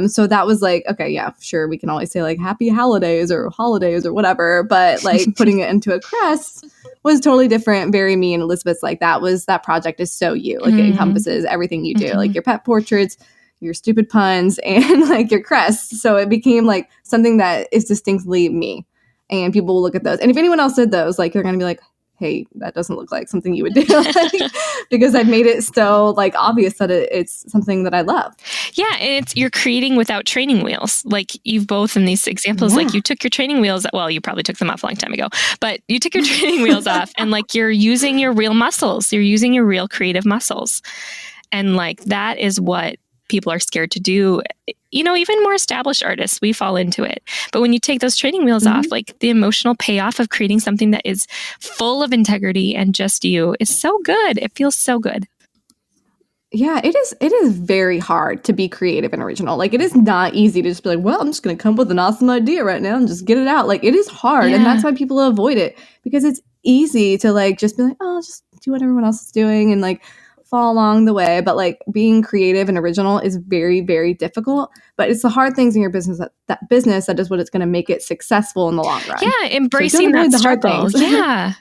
So that was like, okay, yeah, sure, we can always say like happy holidays or whatever, but like putting it into a crest was totally different, very me. And Elizabeth's like, that project is so you. Like it encompasses everything you do, like your pet portraits, your stupid puns, and like your crests. So it became like something that is distinctly me. And people will look at those. And if anyone else did those, like they're going to be like, hey, that doesn't look like something you would do, because I've made it so like obvious that it's something that I love. Yeah, and you're creating without training wheels. Like you've both in these examples, like you took your training wheels. Well, you probably took them off a long time ago, but you took your training wheels off, and like you're using your real muscles. You're using your real creative muscles, and like that is what people are scared to do. Even more established artists, we fall into it. But when you take those training wheels off, like the emotional payoff of creating something that is full of integrity and just you is so good. It feels so good. yeah, it is very hard to be creative and original. Like, it is not easy to just be like, well, I'm just going to come up with an awesome idea right now and just get it out. Like, it is hard. And that's why people avoid it, because it's easy to like just be like, oh, just do what everyone else is doing and like fall along the way. But like being creative and original is very, very difficult. But it's the hard things in your business that is what it's going to make it successful in the long run. Yeah, embracing that struggle. Yeah.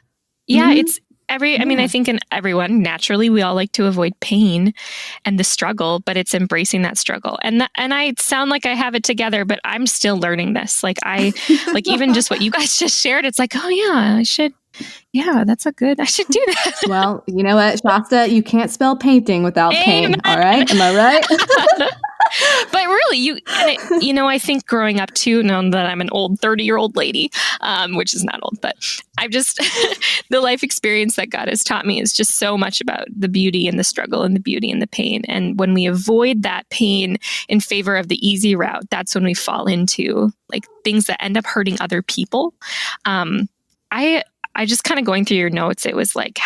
Yeah, it's I mean, I think in everyone, naturally, we all like to avoid pain and the struggle, but it's embracing that struggle. And I sound like I have it together, but I'm still learning this. Like like even just what you guys just shared, it's like, oh yeah, I should do that. Well, you know what, Shasta, you can't spell painting without pain. All right. Am I right? But really, I think growing up too, now that I'm an old 30-year-old lady, which is not old, but I've just, the life experience that God has taught me is just so much about the beauty and the struggle and the beauty and the pain. And when we avoid that pain in favor of the easy route, that's when we fall into like things that end up hurting other people. I just kind of going through your notes, it was like,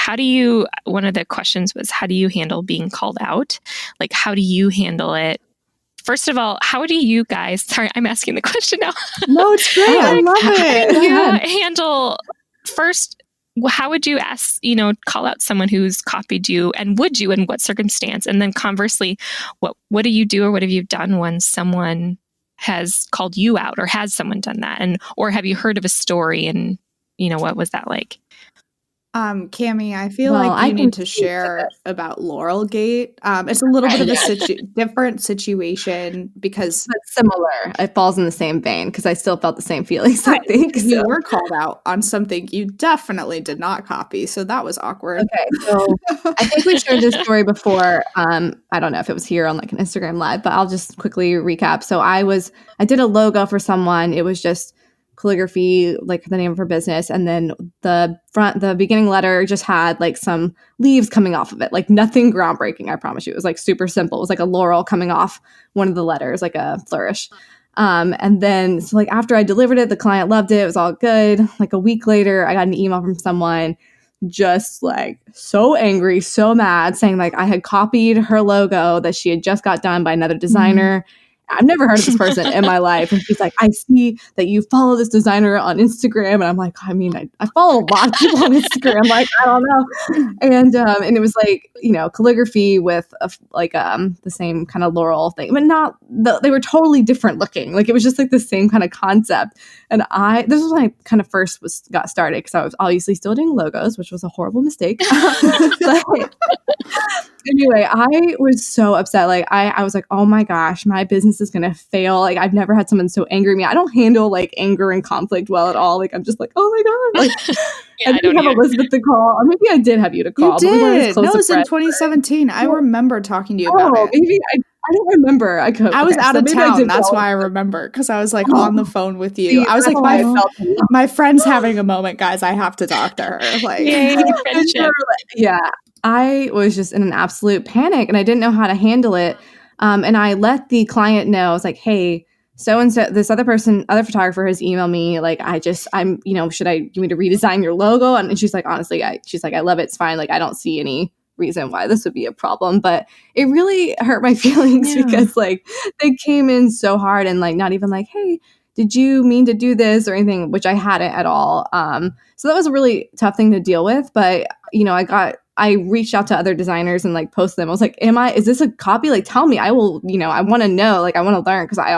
one of the questions was, how do you handle being called out? Like, how do you handle it? First of all, how do you guys, sorry, I'm asking the question now. No, it's great. I love it. How do you handle, first, how would you call out someone who's copied you, and would you, in what circumstance? And then conversely, what do you do, or what have you done when someone has called you out, or has someone done that? Or have you heard of a story, and what was that like? Cammie, I feel like you need to share about Laurelgate. It's a little bit of a different situation because it's similar. It falls in the same vein because I still felt the same feelings. I think you were called out on something you definitely did not copy, so that was awkward. Okay, so I think we shared this story before. I don't know if it was here on like an Instagram Live, but I'll just quickly recap. So I did a logo for someone. It was just calligraphy, like the name of her business, and then the beginning letter just had like some leaves coming off of it, like nothing groundbreaking, I promise you. It was like super simple. It was like a laurel coming off one of the letters, like a flourish. And then so like after I delivered it, the client loved it. It was all good. Like a week later, I got an email from someone just like so angry, so mad, saying like I had copied her logo that she had just got done by another designer. I've never heard of this person in my life. And she's like, I see that you follow this designer on Instagram. And I'm like, I mean, I follow a lot of people on Instagram. Like, I don't know. And it was like, calligraphy with the same kind of laurel thing, but they were totally different looking. Like, it was just like the same kind of concept. And this was when I kind of first got started, because I was obviously still doing logos, which was a horrible mistake. But anyway, I was so upset. Like, I was like, oh my gosh, my business is going to fail. Like, I've never had someone so angry at me. I don't handle like anger and conflict well at all. Like, I'm just like, oh my God. Like, I didn't have Elizabeth to call. Or maybe I did have you to call. You did. No, it was in 2017. I remember talking to you about it. Maybe I don't remember. I was out of town. That's why I remember, because I was like on the phone with you. I was like, my friend's having a moment, guys. I have to talk to her. Like, yeah. I was just in an absolute panic, and I didn't know how to handle it. And I let the client know. I was like, hey, so-and-so, this other photographer has emailed me. Like, you want me to redesign your logo? And she's like, honestly, I love it. It's fine. Like, I don't see any reason why this would be a problem. But it really hurt my feelings because like they came in so hard and like not even like, hey, did you mean to do this or anything, which I hadn't at all. So that was a really tough thing to deal with. But, I reached out to other designers and like posted them. I was like, is this a copy? Like, tell me. I will, I want to know. Like, I want to learn, because I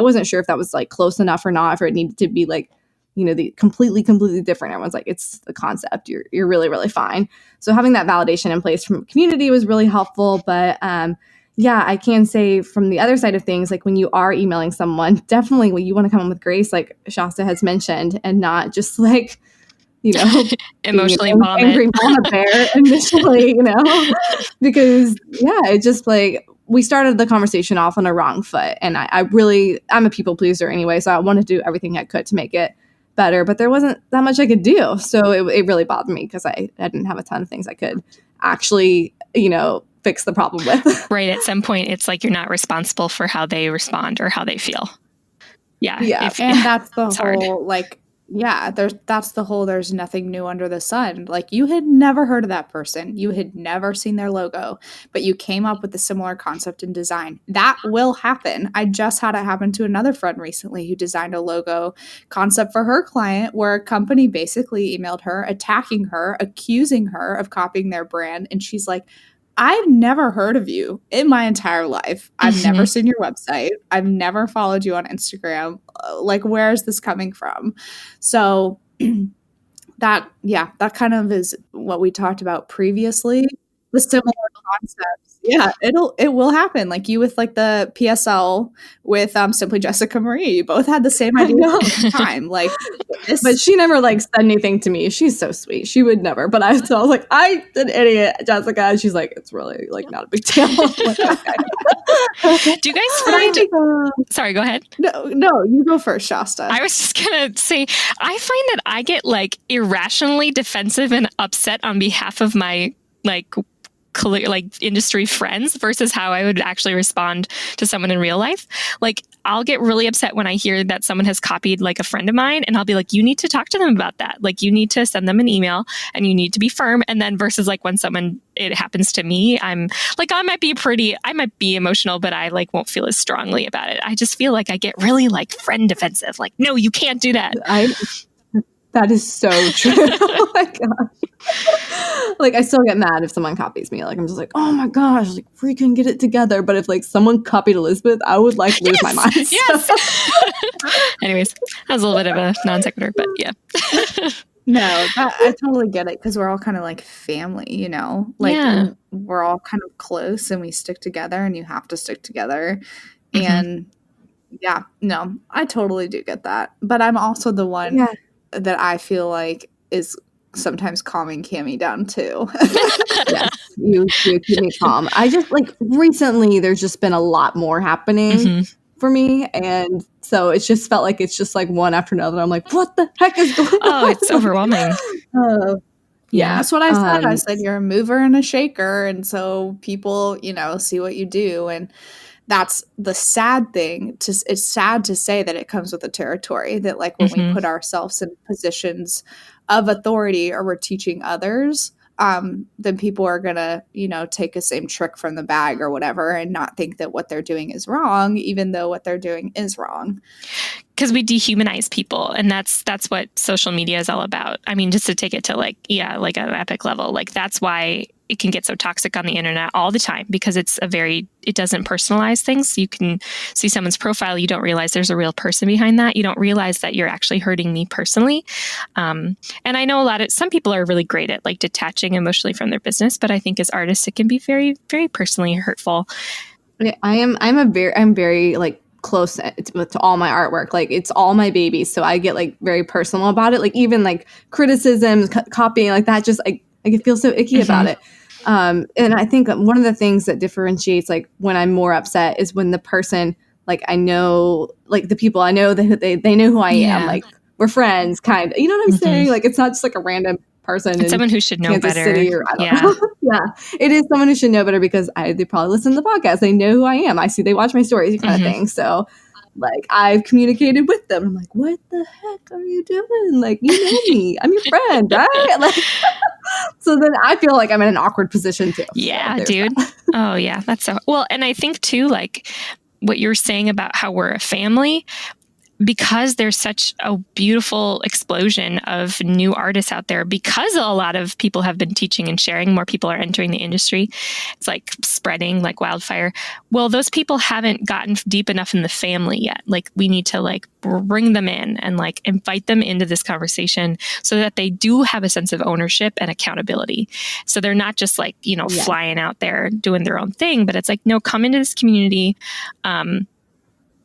wasn't sure if that was like close enough or not, if it needed to be like, the completely different. Everyone's like, it's the concept. You're really, really fine. So having that validation in place from a community was really helpful. But I can say from the other side of things, like when you are emailing someone, definitely when you want to come in with grace, like Shasta has mentioned, and not just like, emotionally angry mama bear initially, because it just like we started the conversation off on a wrong foot. And I'm a people pleaser anyway, so I wanted to do everything I could to make it better, but there wasn't that much I could do. So it really bothered me, because I didn't have a ton of things I could actually, fix the problem with. Right. At some point, it's like you're not responsible for how they respond or how they feel. Yeah. Yeah. And that's the whole, like, there's nothing new under the sun. Like, you had never heard of that person. You had never seen their logo, but you came up with a similar concept and design. That will happen. I just had it happen to another friend recently who designed a logo concept for her client where a company basically emailed her, attacking her, accusing her of copying their brand. And she's like, I've never heard of you in my entire life. I've never seen your website. I've never followed you on Instagram. Like, where is this coming from? So that kind of is what we talked about previously. The similar concepts. Yeah, it will happen. Like you with like the PSL with Simply Jessica Marie. You both had the same idea at the same time. Like but she never like said anything to me. She's so sweet. She would never. But I was like, I an idiot, Jessica. And she's like, it's really like not a big deal. Like, okay. Do you guys find? Sorry, go ahead. No, you go first, Shasta. I was just gonna say, I find that I get like irrationally defensive and upset on behalf of my like industry friends versus how I would actually respond to someone in real life. Like, I'll get really upset when I hear that someone has copied like a friend of mine, and I'll be like, you need to talk to them about that. Like, you need to send them an email and you need to be firm. And then versus like when it happens to me, I'm like, I might be emotional, but I like won't feel as strongly about it. I just feel like I get really like friend defensive. Like, no, you can't do that. That is so true. Oh my gosh. Like, I still get mad if someone copies me. Like, I'm just like, oh my gosh, like, freaking get it together. But if like someone copied Elizabeth, I would like lose my mind. Yes. Anyways, that was a little bit of a non sequitur, but yeah. No, I totally get it because we're all kind of like family, you know? Like, we're all kind of close and we stick together and you have to stick together. And yeah, no, I totally do get that. But I'm also the one that I feel like is sometimes calming Cammie down too. Yes, you keep me calm. I just like recently there's just been a lot more happening for me, and so it's just felt like it's just like one after another. I'm like, what the heck is going on? Oh, it's overwhelming. Yeah, that's what I said. I said you're a mover and a shaker, and so people, you know, see what you do, and that's the sad thing. It's sad to say that it comes with the territory that like when we put ourselves in positions of authority or we're teaching others, then people are going to, you know, take the same trick from the bag or whatever and not think that what they're doing is wrong, even though what they're doing is wrong. Because we dehumanize people, and that's what social media is all about. I mean, just to take it to like an epic level, like that's why it can get so toxic on the internet all the time, because it doesn't personalize things. You can see someone's profile, you don't realize there's a real person behind that. You don't realize that you're actually hurting me personally. And I know some people are really great at like detaching emotionally from their business, but I think as artists, it can be very, very personally hurtful. I'm very like close to all my artwork. Like, it's all my babies. So I get like very personal about it. Like, even like criticisms, copying, like that, just like I feel so icky about it. And I think one of the things that differentiates like when I'm more upset is when the person, like I know, like the people I know, they know who I am. Like, we're friends, kind of. You know what I'm saying? Like, it's not just like a random person. It's someone who should know Kansas better. City or, I don't know. Yeah, it is someone who should know better because they probably listen to the podcast. They know who I am. I see they watch my stories, kind of thing. So like, I've communicated with them. I'm like, what the heck are you doing? Like, you know me. I'm your friend, right? Like, so then I feel like I'm in an awkward position too. Yeah, so dude. Oh yeah, that's so well. And I think too, like what you're saying about how we're a family, because there's such a beautiful explosion of new artists out there, because a lot of people have been teaching and sharing, more people are entering the industry. It's like spreading like wildfire. Well, those people haven't gotten deep enough in the family yet. Like, we need to like bring them in and like invite them into this conversation so that they do have a sense of ownership and accountability. So they're not just like, you know, flying out there doing their own thing, but it's like, no, come into this community,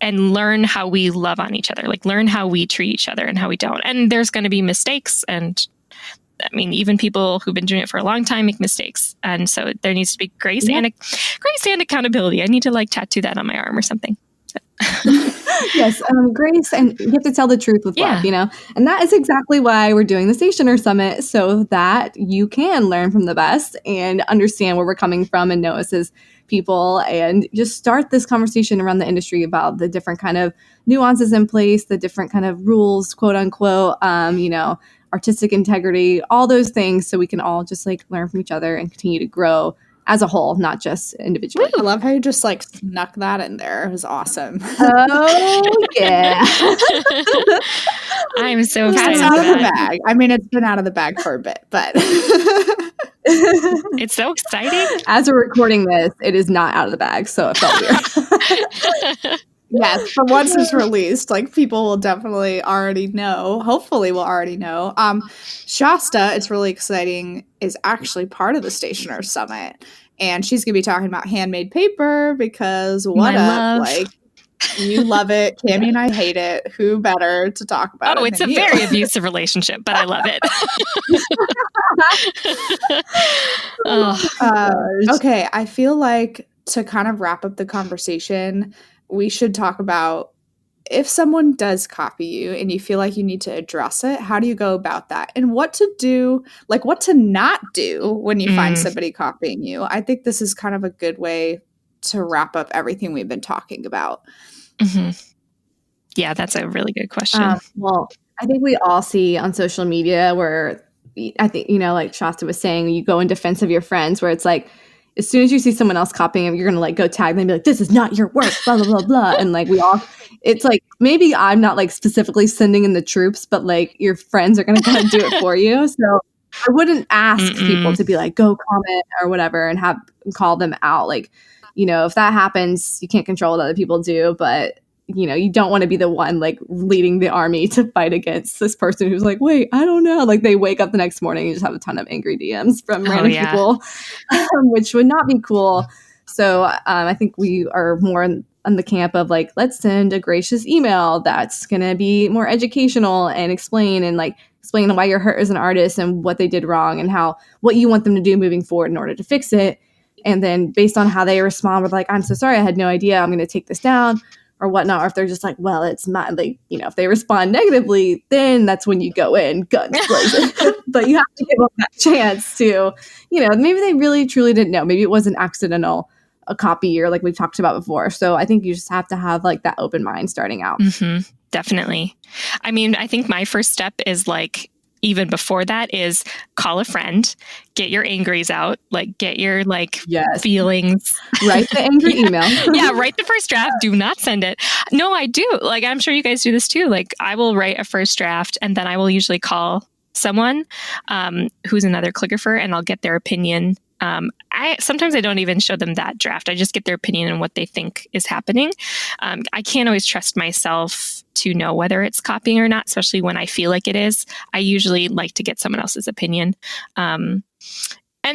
and learn how we love on each other, like learn how we treat each other and how we don't. And there's going to be mistakes. And I mean, even people who've been doing it for a long time make mistakes. And so there needs to be grace and accountability. I need to like tattoo that on my arm or something. Yes, grace, and you have to tell the truth with love, you know? And that is exactly why we're doing the Stationer Summit, so that you can learn from the best and understand where we're coming from and know us as people and just start this conversation around the industry about the different kind of nuances in place, the different kind of rules, quote unquote, artistic integrity, all those things, so we can all just like learn from each other and continue to grow as a whole, not just individually. I love how you just like snuck that in there. It was awesome. Oh yeah. I'm so It's excited out for of the that. bag. I mean, it's been out of the bag for a bit, but It's so exciting. As we're recording this, it is not out of the bag, so it felt weird. yes, but once it's released, like people will definitely already know. Hopefully, will already know. Shasta, it's really exciting, is actually part of the Stationers Summit, and she's gonna be talking about handmade paper because what My up, love. like you love it. Cami and I hate it. Who better to talk about it? Oh, it's a than you? very abusive relationship, but I love it. Okay, I feel like to kind of wrap up the conversation, we should talk about if someone does copy you and you feel like you need to address it, how do you go about that? And what to do, like what to not do when you find somebody copying you. I think this is kind of a good way to wrap up everything we've been talking about. Mm-hmm. Yeah, that's a really good question. Well, I think we all see on social media where I think, like Shasta was saying, you go in defense of your friends where it's like, as soon as you see someone else copying them, you're going to like go tag them and be like, this is not your work, blah, blah, blah, blah. And like it's like, maybe I'm not like specifically sending in the troops, but like your friends are going to kind of do it for you. So I wouldn't ask people to be like, go comment or whatever and call them out. Like, if that happens, you can't control what other people do, but you don't want to be the one like leading the army to fight against this person who's like, wait, I don't know. Like they wake up the next morning and just have a ton of angry DMs from random people, which would not be cool. So I think we are more on the camp of like, let's send a gracious email that's going to be more educational and explain why you're hurt as an artist and what they did wrong and what you want them to do moving forward in order to fix it. And then based on how they respond with like, I'm so sorry, I had no idea, I'm going to take this down or whatnot. Or if they're just like, well, it's not like, if they respond negatively, then that's when you go in guns blazing. But you have to give them that chance to, maybe they really truly didn't know. Maybe it was an accidental copy or like we've talked about before. So I think you just have to have like that open mind starting out. Mm-hmm. Definitely. I mean, I think my first step is like, even before that is call a friend, get your angries out, like get your feelings. Write the angry email. Yeah, write the first draft. Do not send it. No, I do. Like, I'm sure you guys do this too. Like I will write a first draft and then I will usually call someone who's another calligrapher and I'll get their opinion. Sometimes I don't even show them that draft. I just get their opinion on what they think is happening. I can't always trust myself to know whether it's copying or not, especially when I feel like it is. I usually like to get someone else's opinion. And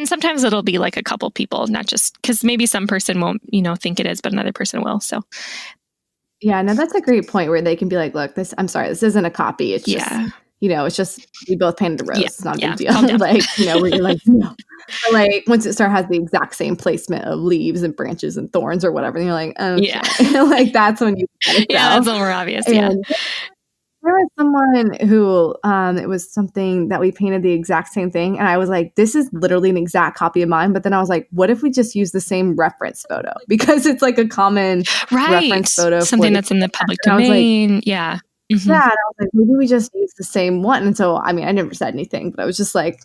sometimes it'll be like a couple people, not just because maybe some person won't, think it is, but another person will. So. Yeah, no, that's a great point where they can be like, look, I'm sorry, this isn't a copy. It's just, it's just, we both painted a rose. It's not a big deal. Like, where you're like, no. But like once it has the exact same placement of leaves and branches and thorns or whatever, and you're like, like that's when you that's a little more obvious. And there was someone who it was something that we painted the exact same thing, and I was like, this is literally an exact copy of mine. But then I was like, what if we just use the same reference photo because it's like a common reference photo, something that's in the public domain. Like, yeah. Mm-hmm. Yeah, and I was like, maybe we just use the same one. And so, I mean, I never said anything, but I was just like,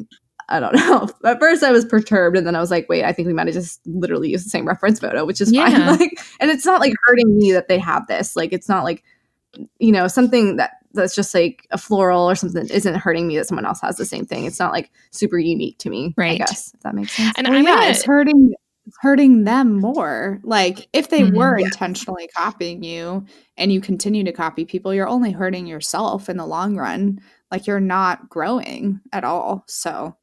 I don't know. At first I was perturbed and then I was like, wait, I think we might have just literally used the same reference photo, which is fine. Like, and it's not like hurting me that they have this. Like, it's not like, something that's just like a floral or something that isn't hurting me that someone else has the same thing. It's not like super unique to me, right? I guess, if that makes sense. And it's hurting them more. Like if they were intentionally copying you and you continue to copy people, you're only hurting yourself in the long run. Like you're not growing at all. So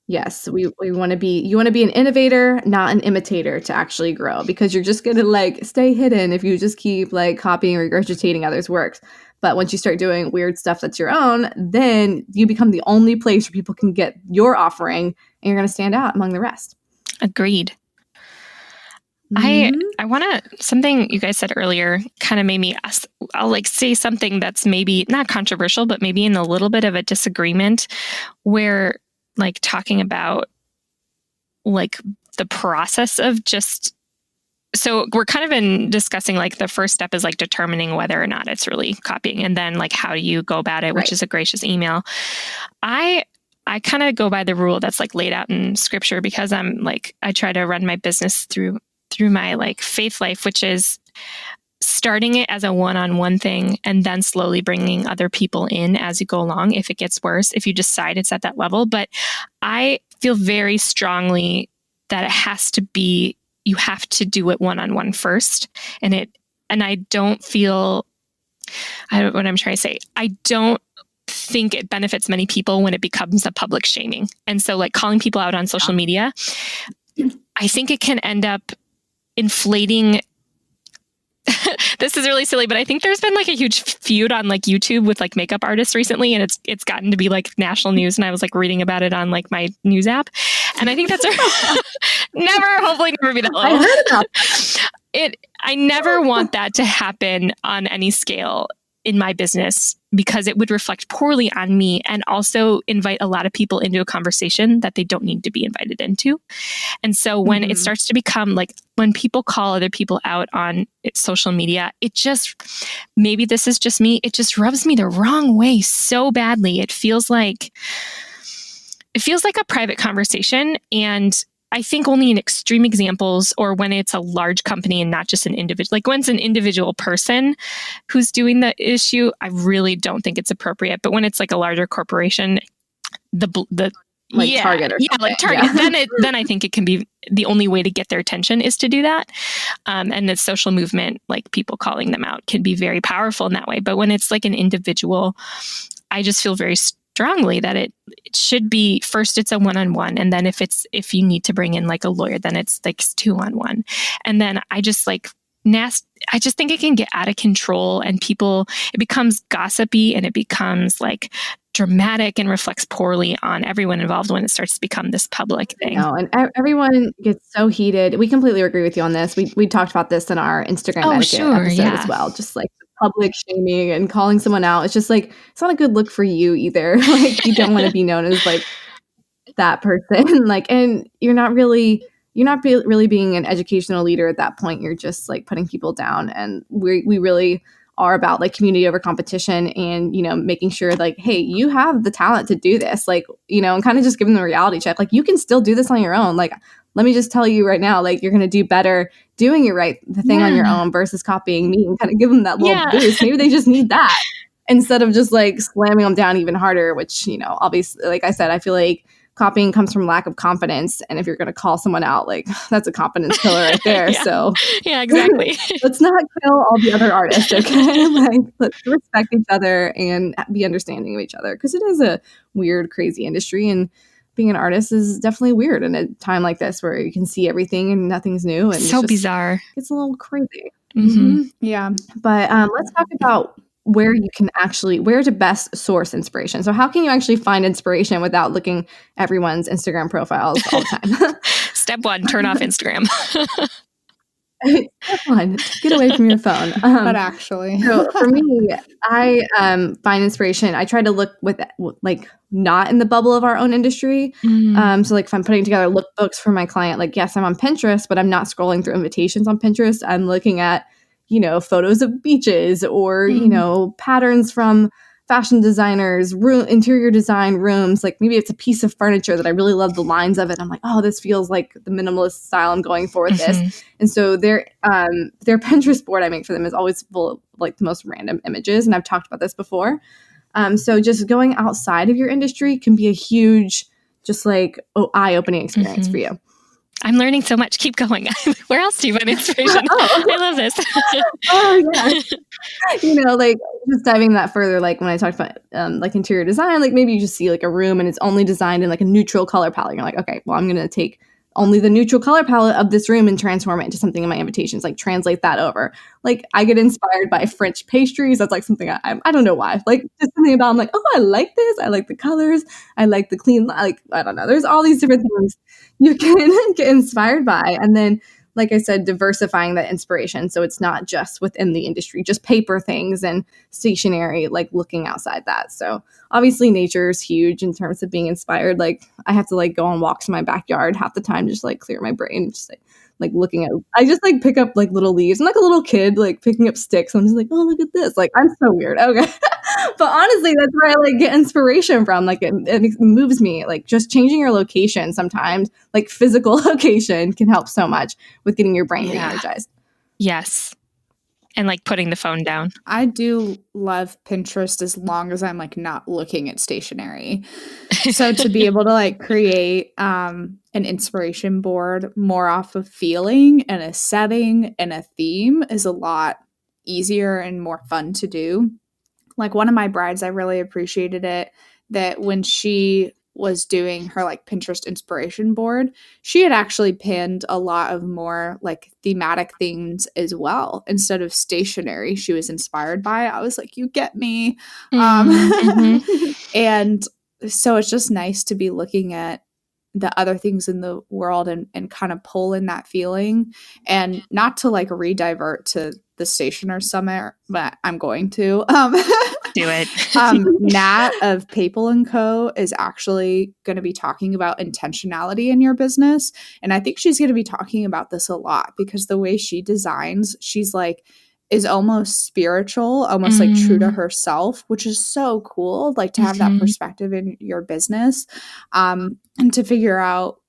yes, you want to be an innovator, not an imitator to actually grow, because you're just going to like stay hidden if you just keep like copying or regurgitating others' works. But once you start doing weird stuff that's your own, then you become the only place where people can get your offering and you're going to stand out among the rest. Agreed. I want to, something you guys said earlier kind of made me ask, I'll like say something that's maybe not controversial, but maybe in a little bit of a disagreement where like talking about like the process of just, so we're kind of been discussing like the first step is like determining whether or not it's really copying. And then like, how do you go about it, which is a gracious email. I kind of go by the rule that's like laid out in scripture, because I'm like, I try to run my business through my like faith life, which is starting it as a one-on-one thing and then slowly bringing other people in as you go along. If it gets worse, if you decide it's at that level. But I feel very strongly that it has to be, you have to do it one-on-one first. And I don't feel, what I'm trying to say, I don't think it benefits many people when it becomes a public shaming. And so like calling people out on social media, I think it can end up inflating. This is really silly, but I think there's been like a huge feud on like YouTube with like makeup artists recently, and it's gotten to be like national news. And I was like reading about it on like my news app, and I think that's hopefully never be that level. I heard about it. I never want that to happen on any scale in my business, because it would reflect poorly on me and also invite a lot of people into a conversation that they don't need to be invited into. And so when it starts to become like, when people call other people out on social media, it just, maybe this is just me, it just rubs me the wrong way so badly. It feels like a private conversation. And I think only in extreme examples, or when it's a large company and not just an individual, like when it's an individual person who's doing the issue, I really don't think it's appropriate. But when it's like a larger corporation, Target Target, then I think it can be the only way to get their attention is to do that. And the social movement, like people calling them out, can be very powerful in that way. But when it's like an individual, I just feel very strongly that it should be, first it's a one-on-one, and then if you need to bring in like a lawyer, then it's like 2-on-1. And then I just think it can get out of control, and it becomes gossipy, and it becomes like dramatic and reflects poorly on everyone involved when it starts to become this public thing. No, and everyone gets so heated. We completely agree with you on this. We talked about this in our Instagram etiquette episode as well. Just like public shaming and calling someone out. It's just like, it's not a good look for you either. Like, you don't want to be known as like that person. Like, and you're not really being an educational leader at that point. You're just like putting people down. And we really are about like community over competition, and, making sure like, hey, you have the talent to do this, like, and kind of just giving them a reality check. Like, you can still do this on your own. Like, let me just tell you right now, like, you're going to do better doing the thing on your own versus copying me, and kind of give them that little boost. Maybe they just need that instead of just like slamming them down even harder, which, obviously, like I said, I feel like copying comes from lack of confidence. And if you're going to call someone out, like, that's a confidence killer right there. So yeah, exactly. Let's not kill all the other artists. Okay. Like, let's respect each other and be understanding of each other. 'Cause it is a weird, crazy industry. And being an artist is definitely weird in a time like this where you can see everything and nothing's new. And so bizarre. It's a little crazy. Yeah. But let's talk about where to best source inspiration. So how can you actually find inspiration without looking at everyone's Instagram profiles all the time? Step 1, turn off Instagram. Step 1, get away from your phone. But actually, so for me, I find inspiration. I try to look with like not in the bubble of our own industry. So like if I'm putting together lookbooks for my client, like, yes, I'm on Pinterest, but I'm not scrolling through invitations on Pinterest. I'm looking at, photos of beaches or, patterns from fashion designers, interior design rooms. Like maybe it's a piece of furniture that I really love the lines of it. I'm like, oh, this feels like the minimalist style I'm going for with this. And so their Pinterest board I make for them is always full of like the most random images. And I've talked about this before. So just going outside of your industry can be a huge, just like eye-opening experience for you. I'm learning so much. Keep going. Where else do you find inspiration? I love this. Like just diving that further, like when I talked about like interior design, like maybe you just see like a room and it's only designed in like a neutral color palette. You're like, okay, well, I'm going to take only the neutral color palette of this room and transform it into something in my invitations, like translate that over. Like I get inspired by French pastries. That's like something I don't know why, like just something about, I'm like, oh, I like this. I like the colors. I like the clean, like, I don't know. There's all these different things you can get inspired by. And then like I said, diversifying that inspiration. So it's not just within the industry, just paper things and stationery, like looking outside that. So obviously nature is huge in terms of being inspired. Like I have to like go on walks in my backyard half the time, just like clear my brain, just like looking at, I just like pick up like little leaves. I'm like a little kid, like picking up sticks. I'm just like, oh, look at this. Like I'm so weird. Okay. But honestly, that's where I like get inspiration from. Like it moves me. Like just changing your location sometimes, like physical location can help so much with getting your brain re-energized. Yes. And like putting the phone down. I do love Pinterest as long as I'm like not looking at stationery. So to be able to like create an inspiration board more off of feeling and a setting and a theme is a lot easier and more fun to do. Like one of my brides, I really appreciated it that when she was doing her like Pinterest inspiration board, she had actually pinned a lot of more like thematic things as well instead of stationery she was inspired by. I was like, you get me. And so it's just nice to be looking at the other things in the world and kind of pull in that feeling, and not to like re-divert to the Stationer Summit, but I'm going to. Do it. Nat of Papal & Co. is actually going to be talking about intentionality in your business. And I think she's going to be talking about this a lot because the way she designs, she's like, is almost spiritual, almost like true to herself, which is so cool, like to have that perspective in your business, and to figure out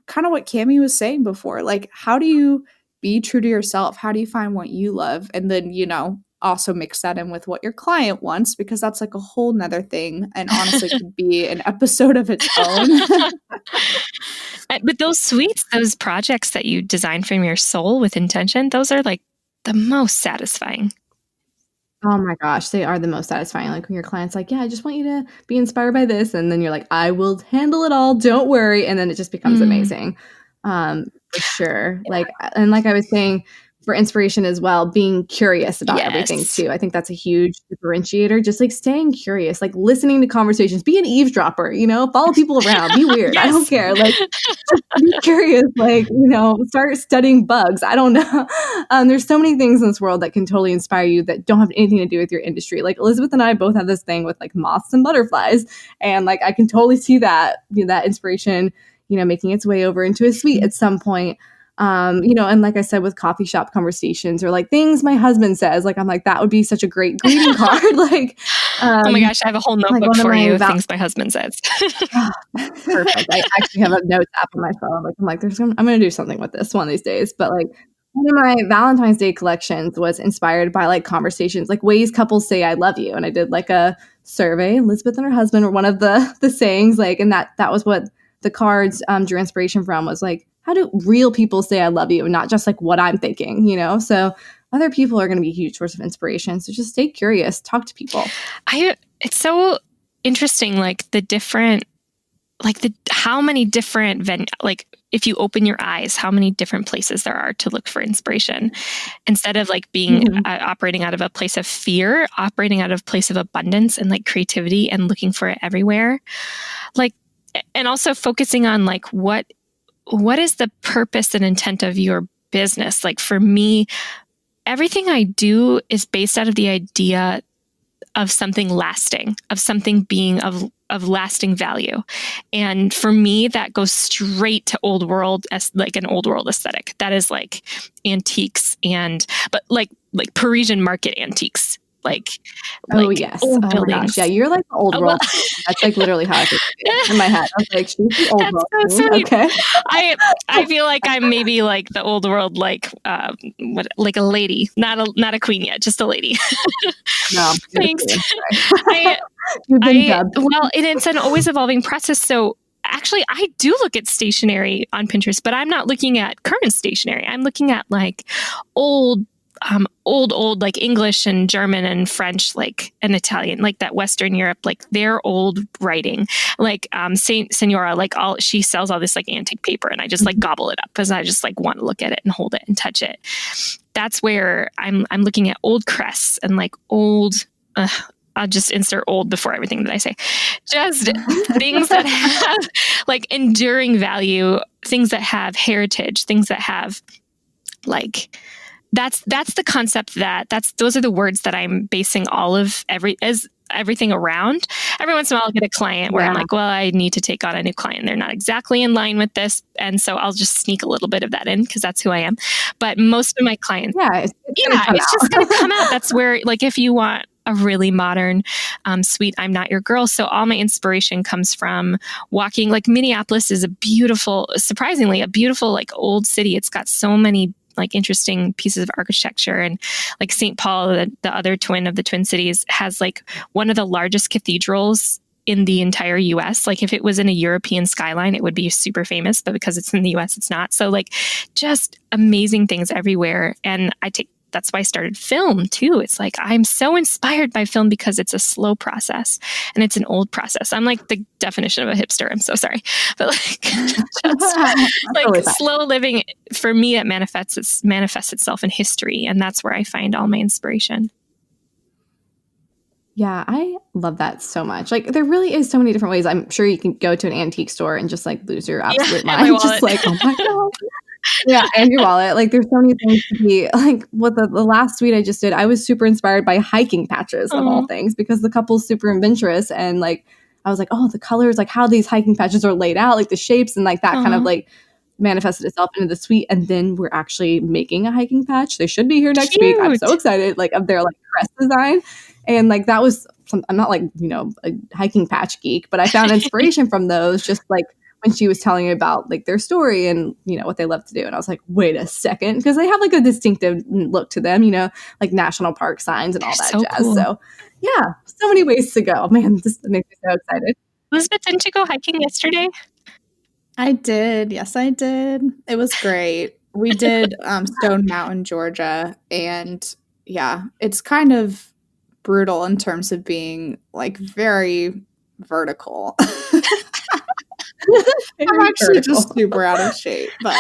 kind of what Cammie was saying before, like how do you be true to yourself? How do you find what you love? And then, you know, also mix that in with what your client wants, because that's like a whole nother thing and honestly could be an episode of its own. But those suites, those projects that you design from your soul with intention, those are like the most satisfying. Oh my gosh, they are the most satisfying. Like when your client's like, yeah, I just want you to be inspired by this. And then you're like, I will handle it all. Don't worry. And then it just becomes amazing. For sure. Yeah. Like, and like I was saying, for inspiration as well, being curious about everything too. I think that's a huge differentiator. Just like staying curious, like listening to conversations, be an eavesdropper, you know, follow people around, be weird. I don't care. Like just be curious, like, you know, start studying bugs. I don't know. There's so many things in this world that can totally inspire you that don't have anything to do with your industry. Like Elizabeth and I both have this thing with like moths and butterflies. And like, I can totally see that, you know, that inspiration, you know, making its way over into a suite at some point. You know, and like I said, with coffee shop conversations or like things my husband says, like, I'm like, that would be such a great greeting card. Like, oh my gosh, I have a whole notebook like for you. Things my husband says. Perfect. I actually have a notes app on my phone. Like, I'm like, I'm going to do something with this one of these days. But like, one of my Valentine's Day collections was inspired by like conversations, like ways couples say I love you. And I did like a survey. Elizabeth and her husband were one of the sayings, like, and that was what the cards drew inspiration from, was like, how do real people say I love you and not just like what I'm thinking, you know? So other people are going to be a huge source of inspiration. So just stay curious, talk to people. It's so interesting, like the different, like how many different like if you open your eyes, how many different places there are to look for inspiration, instead of like being operating out of a place of fear, operating out of a place of abundance and like creativity and looking for it everywhere. Like, and also focusing on like, what is the purpose and intent of your business? Like for me, everything I do is based out of the idea of something lasting, of something being of lasting value. And for me, that goes straight to old world, as like an old world aesthetic. That is like antiques but like Parisian market antiques. Like yes, old oh buildings. My gosh. Yeah, you're like the old world. That's like literally how I think in my head. I was like, she's the old world. So okay. I feel like I'm maybe like the old world, like like a lady, not a queen yet, just a lady. No, thanks. Well, it's an always evolving process. So actually, I do look at stationery on Pinterest, but I'm not looking at current stationery. I'm looking at like old like English and German and French, like, and Italian, like that Western Europe, like their old writing, like Senora, like she sells all this like antique paper, and I just like gobble it up because I just like want to look at it and hold it and touch it. That's where I'm looking at old crests and like old. I'll just insert old before everything that I say. Just things that have like enduring value, things that have heritage, things that have like that's the concept those are the words that I'm basing all of everything around. Every once in a while I'll get a client where I'm like, well, I need to take on a new client. They're not exactly in line with this. And so I'll just sneak a little bit of that in because that's who I am. But most of my clients, it's just going to come out. That's where, like, if you want a really modern, sweet, I'm not your girl. So all my inspiration comes from walking. Like Minneapolis is surprisingly a beautiful, like old city. It's got so many like interesting pieces of architecture, and like St. Paul, the other twin of the Twin Cities, has like one of the largest cathedrals in the entire US. Like if it was in a European skyline, it would be super famous, but because it's in the US, it's not. So like just amazing things everywhere. And that's why I started film too. It's like, I'm so inspired by film because it's a slow process and it's an old process. I'm like the definition of a hipster. I'm so sorry. But like, slow living, for me, it manifests itself in history. And that's where I find all my inspiration. Yeah, I love that so much. Like there really is so many different ways. I'm sure you can go to an antique store and just like lose your absolute mind. Just like, oh my God. Yeah, and your wallet. Like there's so many things to be like. What the last tweet I just did, I was super inspired by hiking patches of all things, because the couple's super adventurous, and like I was like, oh, the colors, like how these hiking patches are laid out, like the shapes, and like that kind of like manifested itself into the tweet. And then we're actually making a hiking patch. They should be here next week. I'm so excited, like of their like crest design. And like that was I'm not like, a hiking patch geek, but I found inspiration from those, just like when she was telling me about like their story and, what they love to do. And I was like, wait a second, because they have like a distinctive look to them, like national park signs and all that jazz. Cool. So yeah, so many ways to go. Man, this makes me so excited. Elizabeth, didn't you go hiking yesterday? I did. Yes, I did. It was great. We did Stone Mountain, Georgia. And yeah, it's kind of brutal in terms of being like very vertical. I'm actually just super out of shape, but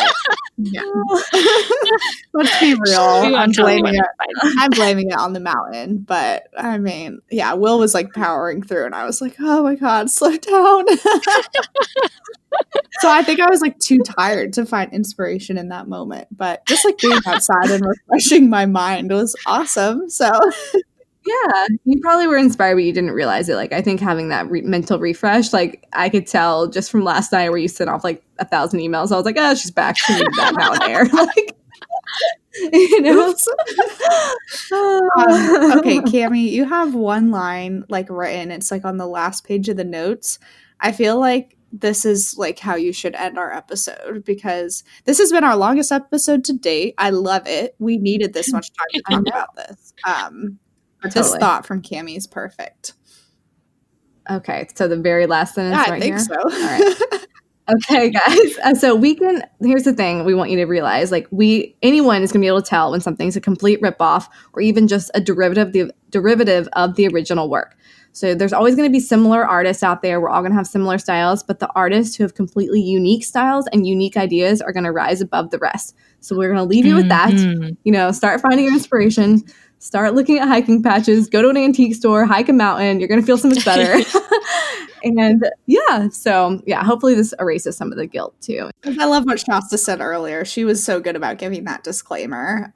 yeah. Let's be real. I'm blaming it on the mountain, but I mean, yeah, Will was like powering through and I was like, oh my God, slow down. So I think I was like too tired to find inspiration in that moment, but just like being outside and refreshing my mind was awesome. So yeah, you probably were inspired, but you didn't realize it. Like, I think having that mental refresh, like, I could tell just from last night where you sent off like 1,000 emails. I was like, oh, she's back. She needs that mountain air. Like, okay, Cami, you have one line like written. It's like on the last page of the notes. I feel like this is like how you should end our episode, because this has been our longest episode to date. I love it. We needed this much time to talk about this. This thought from Cami is perfect. Okay, so the very last sentence right here? I think so. All right. Okay, guys. So here's the thing we want you to realize. Like anyone is going to be able to tell when something's a complete ripoff or even just a derivative of the original work. So there's always going to be similar artists out there. We're all going to have similar styles, but the artists who have completely unique styles and unique ideas are going to rise above the rest. So we're going to leave you with that. Start finding your inspiration. Start looking at hiking patches, go to an antique store, hike a mountain. You're going to feel so much better. And hopefully this erases some of the guilt too. I love what Shasta said earlier. She was so good about giving that disclaimer.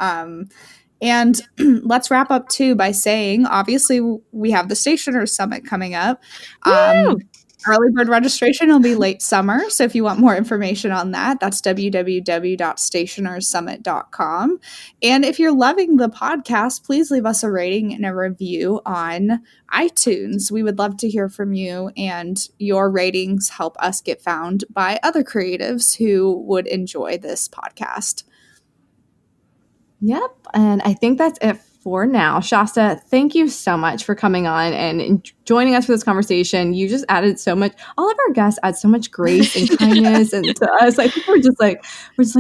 And let's wrap up too by saying, obviously, we have the Stationers Summit coming up. Early bird registration will be late summer. So if you want more information on that, that's www.stationersummit.com. And if you're loving the podcast, please leave us a rating and a review on iTunes. We would love to hear from you, and your ratings help us get found by other creatives who would enjoy this podcast. Yep. And I think that's it for now. Shasta, thank you so much for coming on and joining us for this conversation. You just added so much. All of our guests add so much grace and kindness and to us. I think we're just like,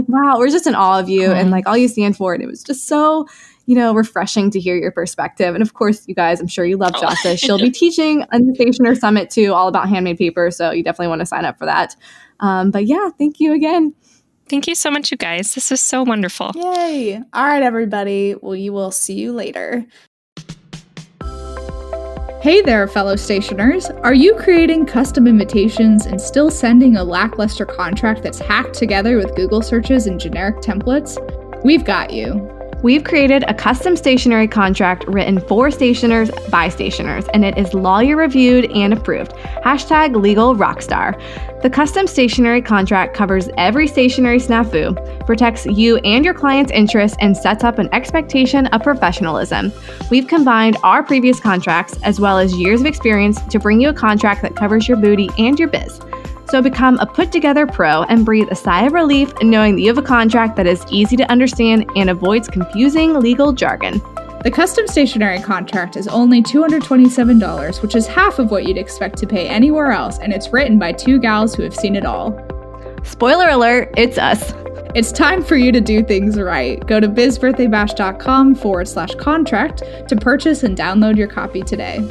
wow, we're just in awe of you and like all you stand for. And it was just so, refreshing to hear your perspective. And of course, you guys, I'm sure you love Shasta. She'll be teaching on the Stationer Summit too, all about handmade paper. So you definitely want to sign up for that. But yeah, thank you again. Thank you so much, you guys. This was so wonderful. Yay. All right, everybody. Well, we will see you later. Hey there, fellow stationers. Are you creating custom invitations and still sending a lackluster contract that's hacked together with Google searches and generic templates? We've got you. We've created a custom stationery contract written for stationers by stationers, and it is lawyer reviewed and approved. #LegalRockstar. The custom stationery contract covers every stationery snafu, protects you and your client's interests, and sets up an expectation of professionalism. We've combined our previous contracts as well as years of experience to bring you a contract that covers your booty and your biz. So become a put-together pro and breathe a sigh of relief knowing that you have a contract that is easy to understand and avoids confusing legal jargon. The custom stationery contract is only $227, which is half of what you'd expect to pay anywhere else, and it's written by two gals who have seen it all. Spoiler alert, it's us. It's time for you to do things right. Go to bizbirthdaybash.com/contract to purchase and download your copy today.